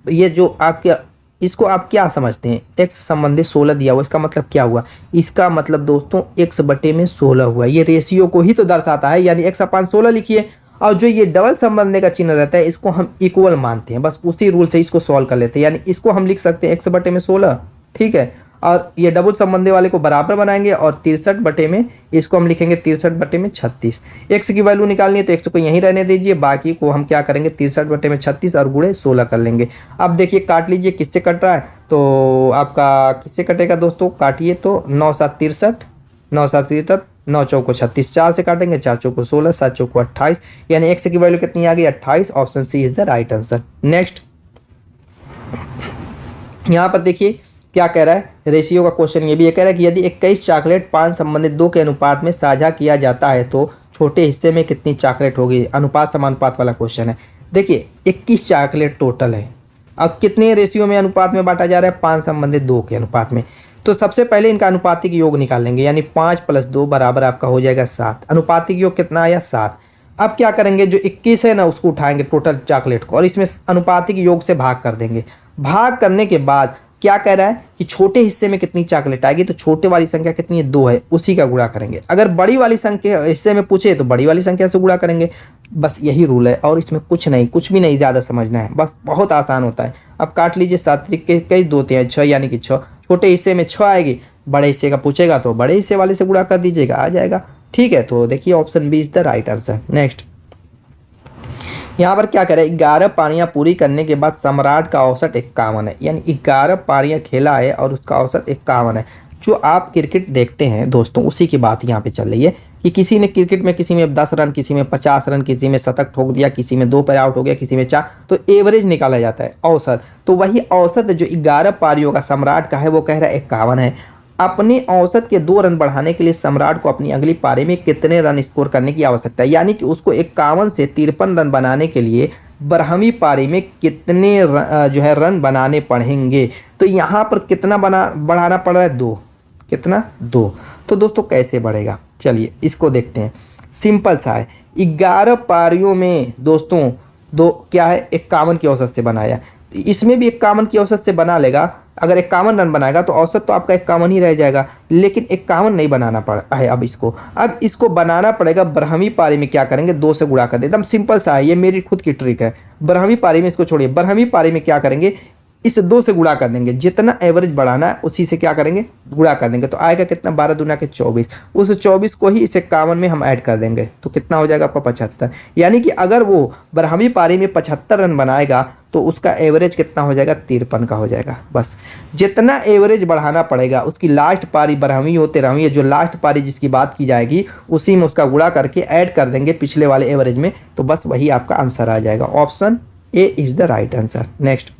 ये जो आपके, इसको आप क्या समझते हैं, एक्स संबंधित 16 दिया हुआ, इसका मतलब क्या हुआ, इसका मतलब दोस्तों एक्स बटे में 16 हुआ। ये रेशियो को ही तो दर्शाता है, यानी एक्स अपान 16 लिखिए। और जो ये डबल संबंध का चिन्ह रहता है इसको हम इक्वल मानते हैं। बस उसी रूल से इसको सॉल्व कर लेते हैं, यानी इसको हम लिख सकते हैं एक्स बटे में 16। ठीक है, और ये डबल संबंधी वाले को बराबर बनाएंगे और 63 बटे में इसको हम लिखेंगे 63 बटे में 36। एक्स की वैल्यू निकालनी है तो एक्स को यहीं रहने दीजिए, बाकी को हम क्या करेंगे 63 बटे में 36 और गुणे 16 कर लेंगे। अब देखिए काट लीजिए, किससे कट रहा है, तो आपका किससे कटेगा दोस्तों, काटिए तो 9 7 63, 9 7 63, 9 चौको 36, 4 से काटेंगे, 4 चौको 16, 7 चौको 28, यानी एक्स की वैल्यू कितनी आ गई 28। Option C is the right answer. Next, यहाँ पर देखिए क्या कह रहा है, रेशियो का क्वेश्चन ये भी ये कह रहा है कि यदि 21 चॉकलेट 5 संबंधित 2 के अनुपात में साझा किया जाता है तो छोटे हिस्से में कितनी चॉकलेट होगी। अनुपात समानुपात वाला क्वेश्चन है। देखिए 21 चॉकलेट टोटल है, अब कितने रेशियो में अनुपात में बांटा जा रहा है, 5 संबंधित 2 के अनुपात में। तो सबसे पहले इनका अनुपातिक योग निकाल लेंगे, यानी 5 + 2 बराबर आपका हो जाएगा 7। अनुपातिक योग कितना आया 7। अब क्या करेंगे, जो 21 है ना उसको उठाएंगे टोटल चॉकलेट को और इसमें अनुपातिक योग से भाग कर देंगे। भाग करने के बाद क्या कह रहा है कि छोटे हिस्से में कितनी चॉकलेट आएगी, तो छोटे वाली संख्या कितनी है 2 है, उसी का गुणा करेंगे। अगर बड़ी वाली संख्या हिस्से में पूछे तो बड़ी वाली संख्या से गुणा करेंगे। बस यही रूल है और इसमें कुछ नहीं, कुछ भी नहीं ज़्यादा समझना है, बस बहुत आसान होता है। अब काट लीजिए, 7 के कई 2 3 6, यानी कि 6। छोटे हिस्से में 6 आएगी, बड़े हिस्से का पूछेगा तो बड़े हिस्से वाले से गुणा कर दीजिएगा, आ जाएगा। ठीक है, तो देखिए option B is the right answer. Next, यहाँ पर क्या करें, 11 पारियाँ पूरी करने के बाद सम्राट का औसत 51 है, यानी 11 पारियाँ खेला है और उसका औसत 51 है। जो आप क्रिकेट देखते हैं दोस्तों उसी की बात यहाँ पे चल रही है कि किसी ने क्रिकेट में, किसी में 10 रन, किसी में 50 रन, किसी में शतक ठोक दिया, किसी में 2 पर आउट हो गया, किसी में 4, तो एवरेज निकाला जाता है, औसत। तो वही औसत जो 11 पारियों का सम्राट का है वो कह रहा है 51 है। अपने औसत के 2 रन बढ़ाने के लिए सम्राट को अपनी अगली पारी में कितने रन स्कोर करने की आवश्यकता है, यानी कि उसको 51 से 53 रन बनाने के लिए 12वीं पारी में कितने जो है रन बनाने पड़ेंगे। तो यहाँ पर कितना बढ़ाना पड़ रहा है 2, कितना 2। तो दोस्तों कैसे बढ़ेगा, चलिए इसको देखते हैं। सिंपल सा है, 11 पारियों में दोस्तों 2 क्या है 51 की औसत से बनाया, इसमें भी 51 की औसत से बना लेगा। अगर 51 रन बनाएगा तो औसत तो आपका 51 ही रह जाएगा, लेकिन 51 नहीं बनाना पड़ा है। अब इसको बनाना पड़ेगा। 12वीं पारी में क्या करेंगे, 2 से गुणा कर दे। एकदम सिंपल सा है, ये मेरी खुद की ट्रिक है। 12वीं पारी में इसको छोड़िए, 12वीं पारी में क्या करेंगे, इस 2 से गुणा कर देंगे। जितना एवरेज बढ़ाना है उसी से क्या करेंगे, गुणा कर देंगे। तो आएगा कितना, 12 दूना के 24। उस 24 को ही इस 51 में हम ऐड कर देंगे तो कितना हो जाएगा आपका 75। यानी कि अगर वो 12वीं पारी में 75 रन बनाएगा तो उसका एवरेज कितना हो जाएगा, 53 का हो जाएगा। बस जितना एवरेज बढ़ाना पड़ेगा, उसकी लास्ट पारी 12वीं हो 13वीं, जो लास्ट पारी जिसकी बात की जाएगी उसी में उसका गुणा करके ऐड कर देंगे पिछले वाले एवरेज में, तो बस वही आपका आंसर आ जाएगा। Option A is the right answer. Next,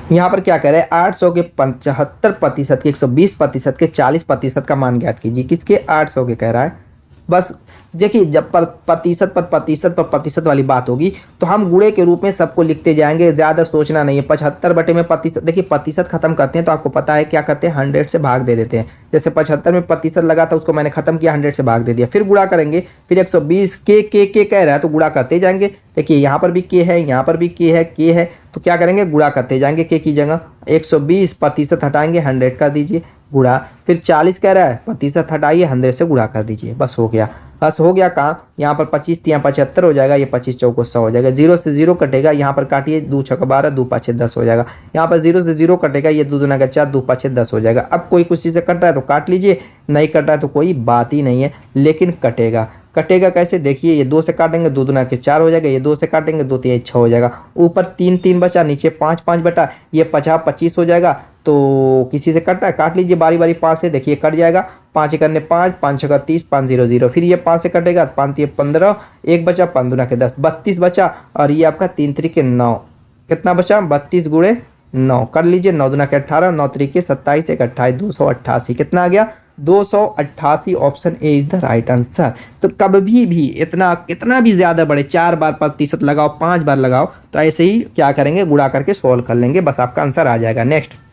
यहाँ पर क्या कह रहे हैं, 800 के 75% के 120% के 40% का मान ज्ञात कीजिए। किसके, 800 के कह रहा है। बस देखिए, जब प्रतिशत वाली बात होगी तो हम गुणे के रूप में सबको लिखते जाएंगे, ज़्यादा सोचना नहीं है। 75 बटे में प्रतिशत, देखिए प्रतिशत खत्म करते हैं तो आपको पता है क्या करते हैं, 100 से भाग दे देते हैं। जैसे 75 में प्रतिशत लगा था, उसको मैंने खत्म किया, 100 से भाग दे दिया। फिर गुणा करेंगे, फिर 120 के कह रहा है तो गुणा करते जाएंगे। देखिए यहाँ पर भी के है, यहाँ पर भी के है, तो क्या करेंगे, गुणा करते जाएंगे के की जगह। 120% हटाएंगे, 100 कर दीजिए गुणा। फिर 40 कह रहा है, प्रतिशत हटाइए, 100 से गुणा कर दीजिए। बस हो गया, बस हो गया काम। यहाँ पर 25 यहाँ 75 हो जाएगा, ये 25 चौको 100 हो जाएगा। 0 से 0 कटेगा, यहाँ पर काटिए, 2 छक्का 12, 2 पाँच 10 हो जाएगा। यहाँ पर 0 से 0 कटेगा, ये 2 दूना का 4, 2 पाँच 10 हो जाएगा। अब कोई कुछ से कट रहा है तो काट लीजिए, नहीं कट रहा है तो कोई बात ही नहीं है, लेकिन कटेगा। कटेगा कैसे, देखिए, ये 2 से काटेंगे, 2 दूना के 4 हो जाएगा। ये 2 से काटेंगे, 2 3 6 हो जाएगा। ऊपर 3 3 बचा, नीचे 5 5 बटा, ये 50 25 हो जाएगा। तो किसी से कट रहा है, काट लीजिए बारी बारी। 5 से देखिए कट जाएगा, 5 करने 5, 5 छक्का 30, 5 0 0। फिर ये 5 से कटेगा, 5 3 15, 1 बचा, 5 दूना के 10, 32 बचा। और ये आपका 3 3 के 9, कितना बचा, 32 गुणे 9 कर लीजिए। 9 दूना के 18, 9 3 के 27, 1 28, 288। कितना आ गया, 288। Option A is the right answer. तो कभी भी इतना कितना भी ज़्यादा बढ़े, 4 बार प्रतिशत लगाओ, 5 बार लगाओ, तो ऐसे ही क्या करेंगे, गुणा करके सॉल्व कर लेंगे, बस आपका आंसर आ जाएगा। नेक्स्ट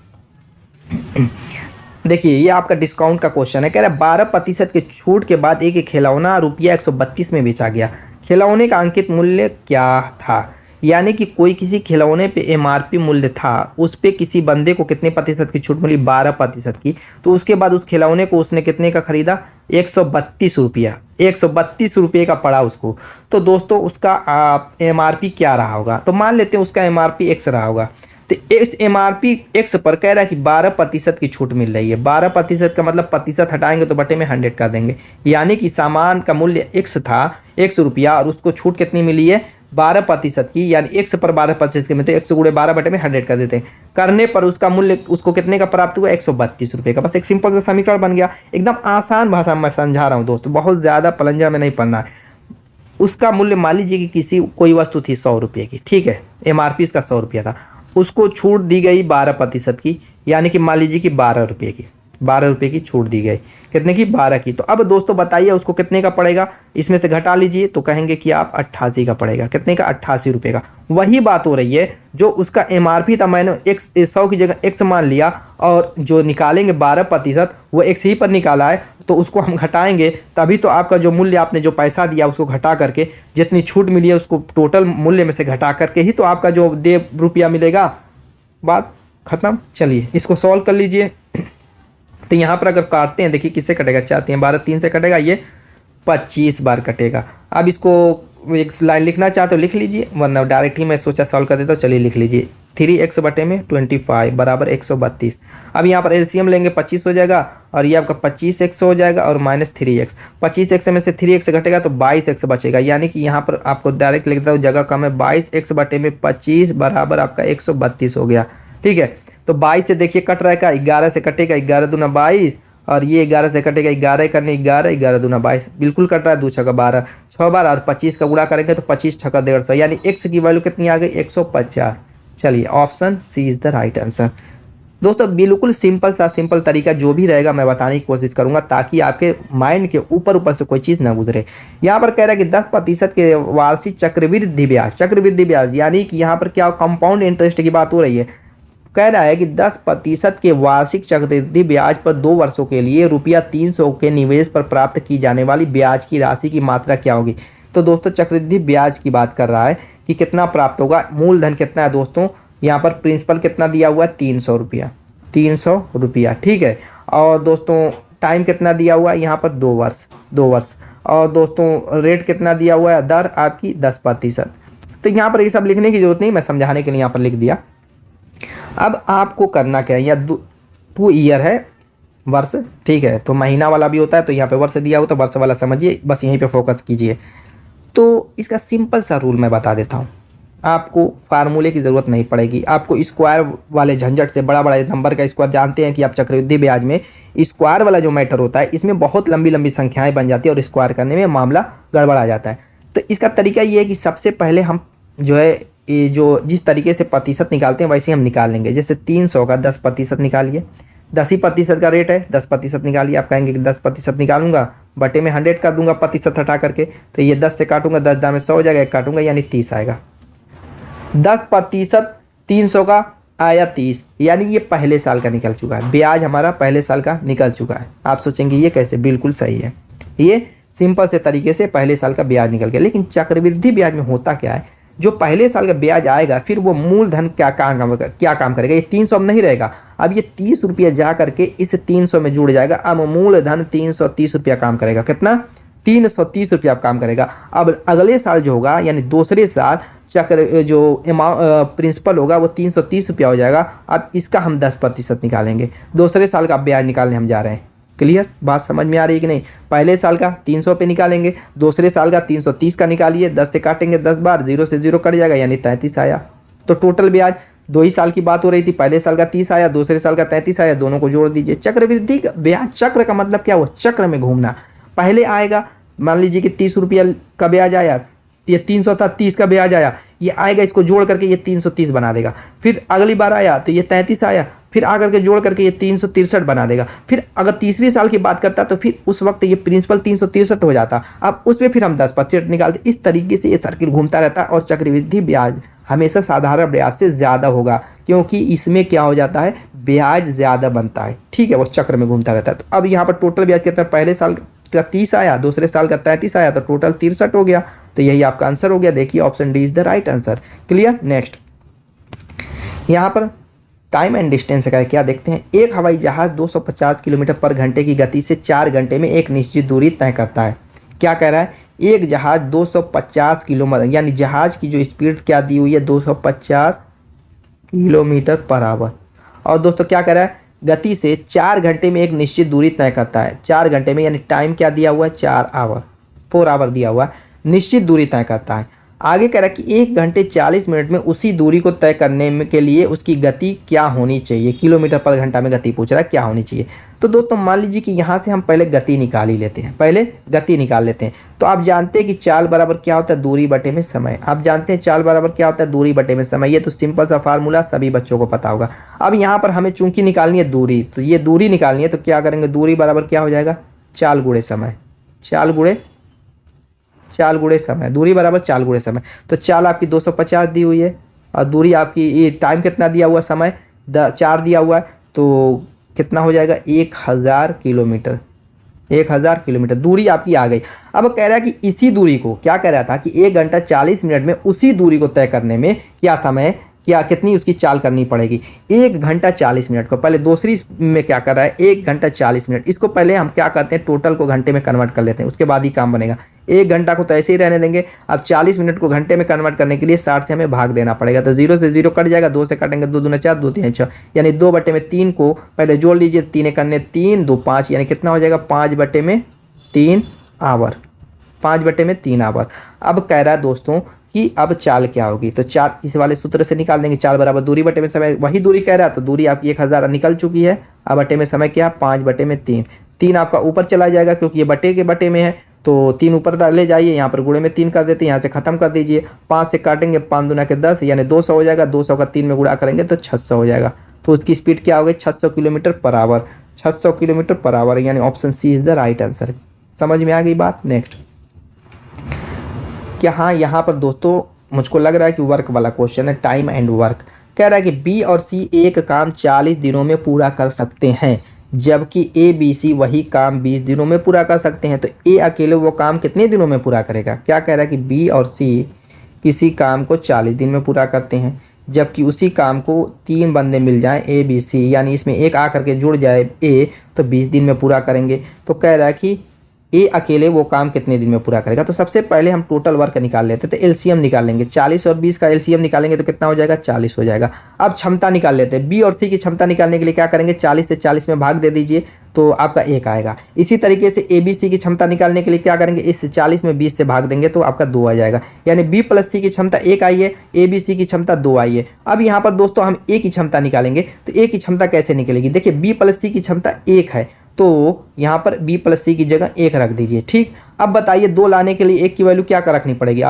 देखिए, ये आपका डिस्काउंट का क्वेश्चन है। कह रहा है 12% के छूट के बाद एक खिलौना रुपया 132 में बेचा गया। खिलौने का अंकित मूल्य क्या था, यानी कि कोई किसी खिलौने पे एमआरपी मूल्य था, उस पे किसी बंदे को कितने प्रतिशत की छूट मिली, 12% की। तो उसके बाद उस खिलौने को उसने कितने का खरीदा, 132 रुपया, 132 रुपये का पड़ा उसको। तो दोस्तों उसका एमआरपी क्या रहा होगा, तो मान लेते हैं उसका एमआरपी एक्स रहा होगा। तो इस एमआरपी एक्स पर कह रहा है कि 12% की छूट मिल रही है। 12% का मतलब प्रतिशत हटाएंगे तो बटे में 100 कर देंगे, यानी कि सामान का मूल्य एक्स था, 100 रुपया, और उसको छूट कितनी मिली है, 12% की। यानी एक्स पर 12% के मतलब 100 गुणे 12 बटे में 100 कर देते हैं। करने पर उसका मूल्य उसको कितने का प्राप्त हुआ, 132 रुपये का। बस एक सिंपल सा समीकरण बन गया। एकदम आसान भाषा में मैं समझा रहा हूँ दोस्तों, बहुत ज़्यादा पलंजा में नहीं पढ़ना है। उसका मूल्य मान लीजिए कि किसी कोई वस्तु थी 100 रुपये की, ठीक है, एमआरपी इसका 100 रुपया था, उसको छूट दी गई 12% की, यानी कि मान लीजिए कि 12 रुपये की, 12 रुपये की छूट दी गई। कितने की, 12 की। तो अब दोस्तों बताइए उसको कितने का पड़ेगा, इसमें से घटा लीजिए तो कहेंगे कि आप 88 का पड़ेगा। कितने का, 88 रुपये का। वही बात हो रही है, जो उसका एमआरपी था, मैंने एक्स 100 की जगह एक्स मान लिया, और जो निकालेंगे 12% वो एक्स ही पर निकाला है, तो उसको हम घटाएंगे, तभी तो आपका जो मूल्य, आपने जो पैसा दिया उसको घटा करके जितनी छूट मिली है उसको टोटल मूल्य में से घटा करके ही तो आपका जो रुपया मिलेगा। बात खत्म। चलिए इसको सॉल्व कर लीजिए। तो यहाँ पर अगर काटते हैं, देखिए किससे कटेगा, 4 3 12, 3 से कटेगा, ये 25 बार कटेगा। अब इसको एक लाइन लिखना चाहते हो लिख लीजिए, वरना डायरेक्ट ही मैं सोचा सॉल्व कर देता हूँ। चलिए लिख लीजिए, 3x बटे में 25 बराबर 132। अब यहाँ पर एलसीएम लेंगे, 25 हो जाएगा, और ये आपका 25x हो जाएगा, और माइनस 3x। 25x में से 3x घटेगा तो 22x बचेगा, यानी कि यहाँ पर आपको डायरेक्ट लिख देता हूँ, जगह कम है। 22x बटे में 25 बराबर आपका 132 हो गया, ठीक है। तो 22 से देखिए कट रहा है का, 11 से कटेगा, 11 दूना 22, और ये 11 से कटेगा, 11 करने 11, 11 दूना 22, बिल्कुल कट रहा है। 2 छक्का 12, 6 बार, और 25 का गुणा करेंगे तो 25 छक्का 150, यानी x की वैल्यू कितनी आ गई, 150। चलिए option C is the right answer. दोस्तों बिल्कुल सिंपल तरीका जो भी रहेगा मैं बताने की कोशिश करूंगा, ताकि आपके माइंड के ऊपर से कोई चीज़ ना गुजरे। यहाँ पर कह रहा है कि 10% के वार्षिक चक्रवृद्धि ब्याज, यानी कि यहाँ पर क्या कंपाउंड इंटरेस्ट की बात हो रही है। कह रहा है कि 10% के वार्षिक चक्रवृद्धि ब्याज पर 2 वर्षों के लिए रुपया 300 के निवेश पर प्राप्त की जाने वाली ब्याज की राशि की मात्रा क्या होगी। तो दोस्तों चक्रवृद्धि ब्याज की बात कर रहा है कि कितना प्राप्त होगा। मूलधन कितना है दोस्तों, यहाँ पर प्रिंसिपल कितना दिया हुआ है, 300 रुपया, 300 रुपया, ठीक है। और दोस्तों टाइम कितना दिया हुआ है, यहाँ पर 2 वर्ष। और दोस्तों रेट कितना दिया हुआ है, दर आपकी 10%। तो यहाँ पर ये सब लिखने की जरूरत नहीं, मैं समझाने के लिए यहाँ पर लिख दिया। अब आपको करना क्या है, या 2 ईयर है वर्ष, ठीक है, तो महीना वाला भी होता है, तो यहाँ पे वर्ष दिया हो तो वर्ष वाला समझिए, बस यहीं पे फोकस कीजिए। तो इसका सिंपल सा रूल मैं बता देता हूँ, आपको फार्मूले की ज़रूरत नहीं पड़ेगी। आपको स्क्वायर वाले झंझट से, बड़ा नंबर का स्क्वायर जानते हैं कि आप चक्रवृद्धि ब्याज में स्क्वायर वाला जो मैटर होता है, इसमें बहुत लंबी संख्याएँ बन जाती है और स्क्वायर करने में मामला गड़बड़ा जाता है। तो इसका तरीका ये है कि सबसे पहले हम जो है ये जो जिस तरीके से प्रतिशत निकालते हैं वैसे हम निकाल लेंगे। जैसे 300 का 10% निकालिए, 10% का रेट है, 10% निकालिए। आप कहेंगे कि 10% निकालूंगा, बटे में 100 कर दूंगा प्रतिशत हटा करके, तो ये 10 से काटूंगा, 10 दाम में 100 हो जाएगा, एक काटूंगा यानी 30 आएगा। 10% 300 का आया 30, यानी ये पहले साल का निकल चुका है, ब्याज हमारा पहले साल का निकल चुका है। आप सोचेंगे ये कैसे, बिल्कुल सही है, ये सिंपल से तरीके से पहले साल का ब्याज निकल गया। लेकिन चक्रवृद्धि ब्याज में होता क्या है, जो पहले साल का ब्याज आएगा फिर वो मूलधन क्या काम करेगा, ये 300 अब नहीं रहेगा, अब ये 30 रुपया जा करके इस 300 में जुड़ जाएगा। अब मूलधन 330 रुपया काम करेगा, कितना, 330 रुपया काम करेगा। अब अगले साल जो होगा यानी दूसरे साल चक्र जो प्रिंसिपल होगा वो 330 रुपया हो जाएगा। अब इसका हम 10% निकालेंगे, दूसरे साल का ब्याज निकालने हम जा रहे हैं। क्लियर, बात समझ में आ रही है कि नहीं। पहले साल का 300 पे निकालेंगे, दूसरे साल का 330 का निकालिए, 10 से काटेंगे 10 बार, 0 से 0 कट जाएगा यानी 33 आया। तो टोटल ब्याज 2 ही साल की बात हो रही थी, पहले साल का 30 आया, दूसरे साल का 33 आया, दोनों को जोड़ दीजिए। चक्रवृद्धि ब्याज, चक्र का मतलब क्या हुआ, चक्र में घूमना। पहले आएगा, मान लीजिए कि 30 रुपया का ब्याज आया, ये 300 था, 30 का ब्याज आया, ये आएगा, इसको जोड़ करके ये 330 बना देगा। फिर अगली बार आया तो ये 33 आया, फिर आकर के जोड़ करके ये 363 बना देगा। फिर अगर तीसरे साल की बात करता तो फिर उस वक्त ये प्रिंसिपल 363 हो जाता। अब उस पर फिर हम 10% निकालते। इस तरीके से ये सर्किल घूमता रहता है। और चक्रवृद्धि ब्याज हमेशा साधारण ब्याज से ज़्यादा होगा, क्योंकि इसमें क्या हो जाता है, ब्याज ज़्यादा बनता है। ठीक है, वो चक्र में घूमता रहता है। तो अब यहाँ पर टोटल ब्याज कितना, पहले साल का 30 आया, दूसरे साल का 33 आया, तो टोटल 63 हो गया। तो यही आपका आंसर हो गया। देखिए option D is the right answer. Clear. Next, यहाँ पर टाइम एंड डिस्टेंस का क्या देखते हैं। एक हवाई जहाज 250 किलोमीटर पर घंटे की गति से 4 घंटे में एक निश्चित दूरी तय करता है। क्या कह रहा है, एक जहाज 250 किलोमीटर, यानी जहाज की जो स्पीड क्या दी हुई है 250 किलोमीटर पर आवर। और दोस्तों क्या कह रहा है, गति से 4 घंटे में एक निश्चित दूरी तय करता है। 4 घंटे में, यानी टाइम क्या दिया हुआ है, 4 आवर दिया हुआ है, निश्चित दूरी तय करता है। आगे कह रहा है कि 1 घंटे 40 मिनट में उसी दूरी को तय करने के लिए उसकी गति क्या होनी चाहिए। किलोमीटर पर घंटा में गति पूछ रहा है, क्या होनी चाहिए। तो दोस्तों मान लीजिए कि यहाँ से हम पहले गति निकाल ही लेते हैं, पहले गति निकाल लेते हैं। तो आप जानते हैं कि चाल बराबर क्या होता है, दूरी बटे में समय। आप जानते हैं चाल बराबर क्या होता है, दूरी बटे में समय। ये तो सिंपल सा फार्मूला सभी बच्चों को पता होगा। अब यहाँ पर हमें चूंकि निकालनी है दूरी, तो ये दूरी निकालनी है, तो क्या करेंगे, दूरी बराबर क्या हो जाएगा, चाल गुणे समय। चाल गुणे समय, दूरी बराबर चाल गुणे समय। तो चाल आपकी 250 दी हुई है और दूरी आपकी, ये टाइम कितना दिया हुआ, समय 4 दिया हुआ है, तो कितना हो जाएगा, 1000 किलोमीटर। 1000 किलोमीटर दूरी आपकी आ गई। अब कह रहा है कि इसी दूरी को, क्या कह रहा था कि 1 घंटा 40 मिनट में उसी दूरी को तय करने में क्या समय, क्या कितनी उसकी चाल करनी पड़ेगी। 1 घंटा 40 मिनट को पहले दूसरी में क्या कर रहा है, 1 घंटा 40 मिनट, इसको पहले हम क्या करते हैं, टोटल को घंटे में कन्वर्ट कर लेते हैं, उसके बाद ही काम बनेगा। 1 घंटा को तो ऐसे ही रहने देंगे। अब 40 मिनट को घंटे में कन्वर्ट करने के लिए 60 से हमें भाग देना पड़ेगा। तो 0 से 0 कट जाएगा, 2 से काटेंगे 2 दूना 4, 2 3 6, यानी 2/3 को पहले जोड़ लीजिए, 3 करने 3, 2 5, यानी कितना हो जाएगा, 5/3 आवर। 5/3 आवर। अब कह रहा है दोस्तों कि अब चाल क्या होगी, तो चाल इस वाले सूत्र से निकाल देंगे। चाल बराबर दूरी बटे में समय, वही दूरी कह रहा है, तो दूरी आपकी 1000 निकल चुकी है। अब बटे में समय क्या, 5/3। 3 आपका ऊपर चला जाएगा क्योंकि ये बटे के बटे में है, तो 3 ऊपर ले जाइए, यहाँ पर गुणे में 3 कर देते हैं, यहाँ से खत्म कर दीजिए। 5 से काटेंगे, 5 दूना के 10, यानी 200 हो जाएगा। 200 का 3 में गुणा करेंगे तो 600 हो जाएगा। तो उसकी स्पीड क्या हो गई, 600 kilometre per hour. 600 kilometre per hour, यानी option C is the right answer. समझ में आ गई बात। नेक्स्ट, क्या हाँ, यहाँ पर दोस्तों मुझको लग रहा है कि वर्क वाला क्वेश्चन है, टाइम एंड वर्क। कह रहा है कि बी और सी एक काम 40 दिनों में पूरा कर सकते हैं, जबकि ए बी सी वही काम 20 दिनों में पूरा कर सकते हैं। तो ए अकेले वो काम कितने दिनों में पूरा करेगा। क्या कह रहा है कि बी और सी किसी काम को 40 दिन में पूरा करते हैं, जबकि उसी काम को 3 बंदे मिल जाएं, ए बी सी, यानी इसमें एक आ करके जुड़ जाए ए, तो 20 दिन में पूरा करेंगे। तो कह रहा है कि ए अकेले वो काम कितने दिन में पूरा करेगा। तो सबसे पहले हम टोटल वर्क निकाल लेते हैं, तो एलसीएम निकाल लेंगे। 40 और 20 का एलसीएम निकालेंगे तो कितना हो जाएगा, 40 हो जाएगा। अब क्षमता निकाल लेते हैं। बी और सी की क्षमता निकालने के लिए क्या करेंगे, 40 से 40 में भाग दे दीजिए, तो आपका 1 आएगा। इसी तरीके से ए बी सी की क्षमता निकालने के लिए क्या करेंगे, इस 40 में 20 से भाग देंगे तो आपका 2 आ जाएगा। यानी बी प्लस सी की क्षमता 1 आई है, ए बी सी की क्षमता 2 आई है। अब यहाँ पर दोस्तों हम ए की क्षमता निकालेंगे, तो ए की क्षमता कैसे निकलेगी। देखिए बी प्लस सी की क्षमता 1 है, तो यहाँ पर b प्लस सी की जगह 1 रख दीजिए। ठीक, अब बताइए 2 लाने के लिए 1 की वैल्यू क्या रखनी पड़ेगी,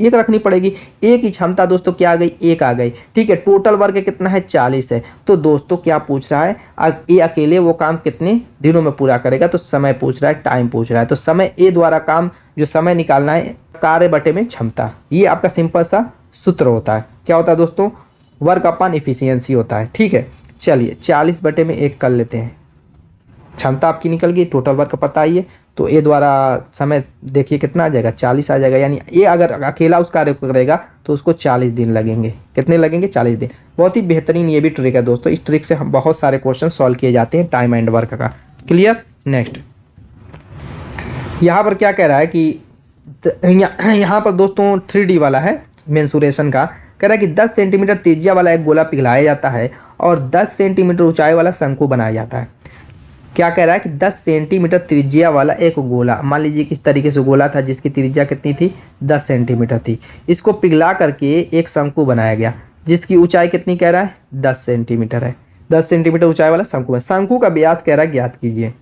एक रखनी पड़ेगी। ए की क्षमता दोस्तों क्या आ गई, 1 आ गई। ठीक है, टोटल वर्क कितना है, 40 है। तो दोस्तों क्या पूछ रहा है, ए अकेले वो काम कितने दिनों में पूरा करेगा, तो समय पूछ रहा है, टाइम पूछ रहा है। तो समय ए द्वारा काम जो समय निकालना है, कार्य बटे में क्षमता, ये आपका सिंपल सा सूत्र होता है। क्या होता है दोस्तों, वर्क अपन इफिशियंसी होता है। ठीक है, चलिए 40 बटे में 1 कर लेते हैं। क्षमता आपकी निकल गई, टोटल वर्क पता ही है, तो ए द्वारा समय देखिए कितना आ जाएगा, 40 आ जाएगा। यानी ए अगर अकेला उस कार्य को करेगा तो उसको 40 दिन लगेंगे। कितने लगेंगे, 40 दिन। बहुत ही बेहतरीन ये भी ट्रिक है दोस्तों, इस ट्रिक से हम बहुत सारे क्वेश्चन सॉल्व किए जाते हैं टाइम एंड वर्क का। क्लियर। नेक्स्ट यहाँ पर क्या कह रहा है कि यहाँ पर दोस्तों 3D वाला है मेंसुरेशन का। कह रहा है कि 10 सेंटीमीटर त्रिज्या वाला एक गोला पिघलाया जाता है और 10 सेंटीमीटर ऊंचाई वाला शंकु बनाया जाता है। क्या कह रहा है कि 10 सेंटीमीटर त्रिज्या वाला एक गोला, मान लीजिए किस तरीके से गोला था जिसकी त्रिज्या कितनी थी, 10 सेंटीमीटर थी। इसको पिघला करके एक शंकु बनाया गया जिसकी ऊंचाई कितनी कह रहा है, 10 सेंटीमीटर है। 10 सेंटीमीटर ऊंचाई वाला शंकु है। शंकु का व्यास कह रहा है ज्ञात कीजिए।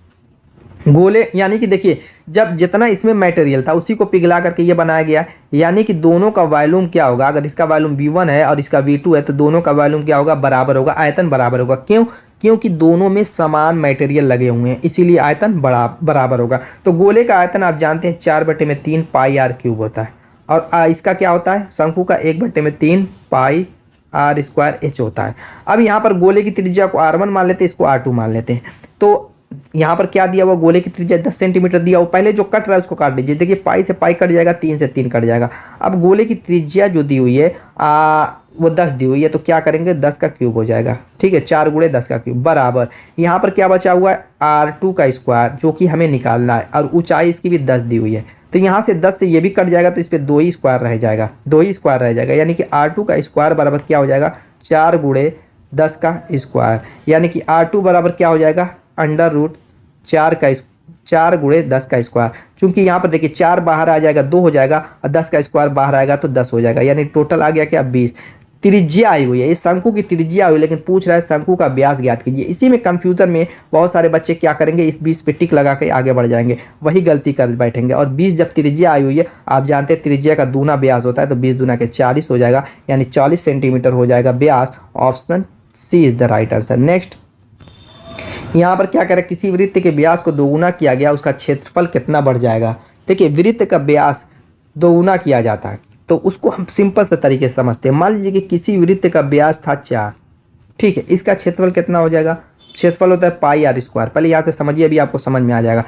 गोले यानी कि देखिए, जब जितना इसमें मटेरियल था उसी को पिघला करके ये बनाया गया, यानी कि दोनों का वॉल्यूम क्या होगा, अगर इसका वॉल्यूम V1 है और इसका V2 है तो दोनों का वॉल्यूम क्या होगा, बराबर होगा, आयतन बराबर होगा। क्यों, क्योंकि दोनों में समान मटेरियल लगे हुए हैं, इसीलिए आयतन बराबर होगा। तो गोले का आयतन आप जानते हैं 4/3 पाई r क्यूब होता है, और इसका क्या होता है, शंकु का 1/3 पाई r² h होता है। अब यहाँ पर गोले की त्रिज्या को r1 मान लेते हैं, इसको r2 मान लेते हैं। तो यहाँ पर क्या दिया हुआ, गोले की त्रिज्या 10 सेंटीमीटर दिया हुआ। पहले जो कट रहा है उसको काट लीजिए। देखिए पाई से पाई कट जाएगा, 3 से 3 कट जाएगा। अब गोले की त्रिज्या जो दी हुई है वो 10 दी हुई है, तो क्या करेंगे, 10 का क्यूब हो जाएगा। ठीक है, 4 × 10 का क्यूब बराबर, यहाँ पर क्या बचा हुआ है, r2 का स्क्वायर, जो कि हमें निकालना है, और ऊंचाई इसकी भी 10 दी हुई है। तो यहाँ से 10 से ये भी कट जाएगा, तो इस पर 2 ही स्क्वायर रह जाएगा, 2 ही स्क्वायर रह जाएगा। यानी कि r2 का स्क्वायर बराबर क्या हो जाएगा, 4 × 10 का स्क्वायर। यानी कि r2 बराबर क्या हो जाएगा, √4 × 10 का स्क्वायर। चूंकि यहाँ पर देखिए 4 बाहर आ जाएगा, 2 हो जाएगा, और 10 का स्क्वायर बाहर आएगा तो 10 हो जाएगा। यानी टोटल आ गया क्या, 20। त्रिज्या आई हुई है, ये शंकु की त्रिज्या हुई, लेकिन पूछ रहा है शंकु का व्यास ज्ञात कीजिए। इसी में कंफ्यूजन में बहुत सारे बच्चे क्या करेंगे, इस 20 पे टिक लगा के आगे बढ़ जाएंगे, वही गलती कर बैठेंगे। और 20 जब त्रिज्या आई हुई है, आप जानते हैं त्रिज्या का दूना व्यास होता है, तो 20 दूना के 40 हो जाएगा, यानी 40 सेंटीमीटर हो जाएगा व्यास। Option C is the right answer. Next यहाँ पर क्या करें, किसी वृत्त के व्यास को दोगुना किया गया, उसका क्षेत्रफल कितना बढ़ जाएगा। देखिए वृत्त का व्यास दोगुना किया जाता है तो उसको हम सिंपल से तरीके से समझते हैं। मान लीजिए कि किसी वृत्त का व्यास था 4, ठीक है, इसका क्षेत्रफल कितना हो जाएगा, क्षेत्रफल होता है पाई r²। पहले यहाँ से समझिए, अभी आपको समझ में आ जाएगा,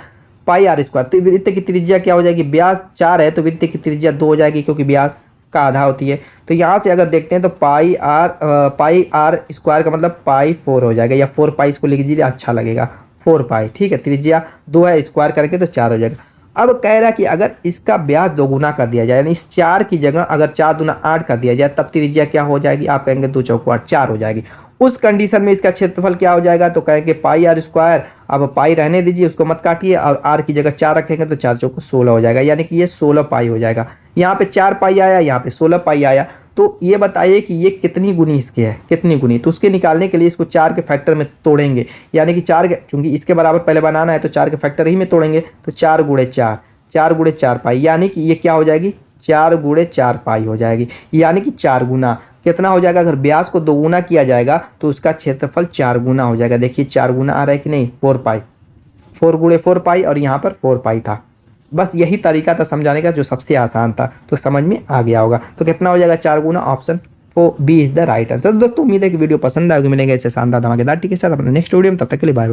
पाई r²। तो वृत्त की त्रिज्या क्या हो जाएगी, व्यास 4 है तो वृत्त की त्रिज्या 2 हो जाएगी, क्योंकि व्यास का आधा होती है। तो यहाँ से अगर देखते हैं तो पाई r² का मतलब पाई 4 हो जाएगा, या 4 पाई इसको लिख दीजिए, अच्छा लगेगा, 4 पाई। ठीक है, त्रिज्या 2 है, स्क्वायर करके तो 4 हो जाएगा। अब कह रहा है कि अगर इसका व्यास दोगुना कर दिया जाए, यानी इस 4 की जगह अगर 4 दूना 8 कर दिया जाए, तब त्रिज्या क्या हो जाएगी, आप कहेंगे 2 चौको 8, 4 हो जाएगी। उस कंडीशन में इसका क्षेत्रफल क्या हो जाएगा, तो कहेंगे पाई r²। अब पाई रहने दीजिए, उसको मत काटिए, और r की जगह 4 रखेंगे तो 4 चौको 16 हो जाएगा, यानी कि ये 16 पाई हो जाएगा। यहाँ पे 4 पाई आया, यहाँ पे 16 पाई आया। तो ये बताइए कि ये कितनी गुनी इसके है, कितनी गुनी। तो उसके निकालने के लिए इसको 4 के फैक्टर में तोड़ेंगे, यानी कि 4 के, चूंकि इसके बराबर पहले बनाना है तो 4 के फैक्टर ही में तोड़ेंगे। तो 4 × 4, 4 × 4 पाई, यानी कि ये क्या हो जाएगी, 4 × 4 पाई हो जाएगी, यानी कि 4 गुना कितना हो जाएगा। अगर व्यास को दोगुना किया जाएगा तो उसका क्षेत्रफल 4 गुना हो जाएगा। देखिए 4 गुना आ रहा है कि नहीं, 4 पाई, 4 × 4 पाई, और यहाँ पर 4 पाई था। बस यही तरीका था समझाने का, जो सबसे आसान था, तो समझ में आ गया होगा। तो कितना हो जाएगा, 4 गुना। Option B is the right answer. दोस्तों उम्मीद है कि वीडियो पसंद आएगी, मिलेंगे ऐसे शानदार धमाकेदार टिके के साथ अपने नेक्स्ट वीडियो में, तब तक के लिए बाय।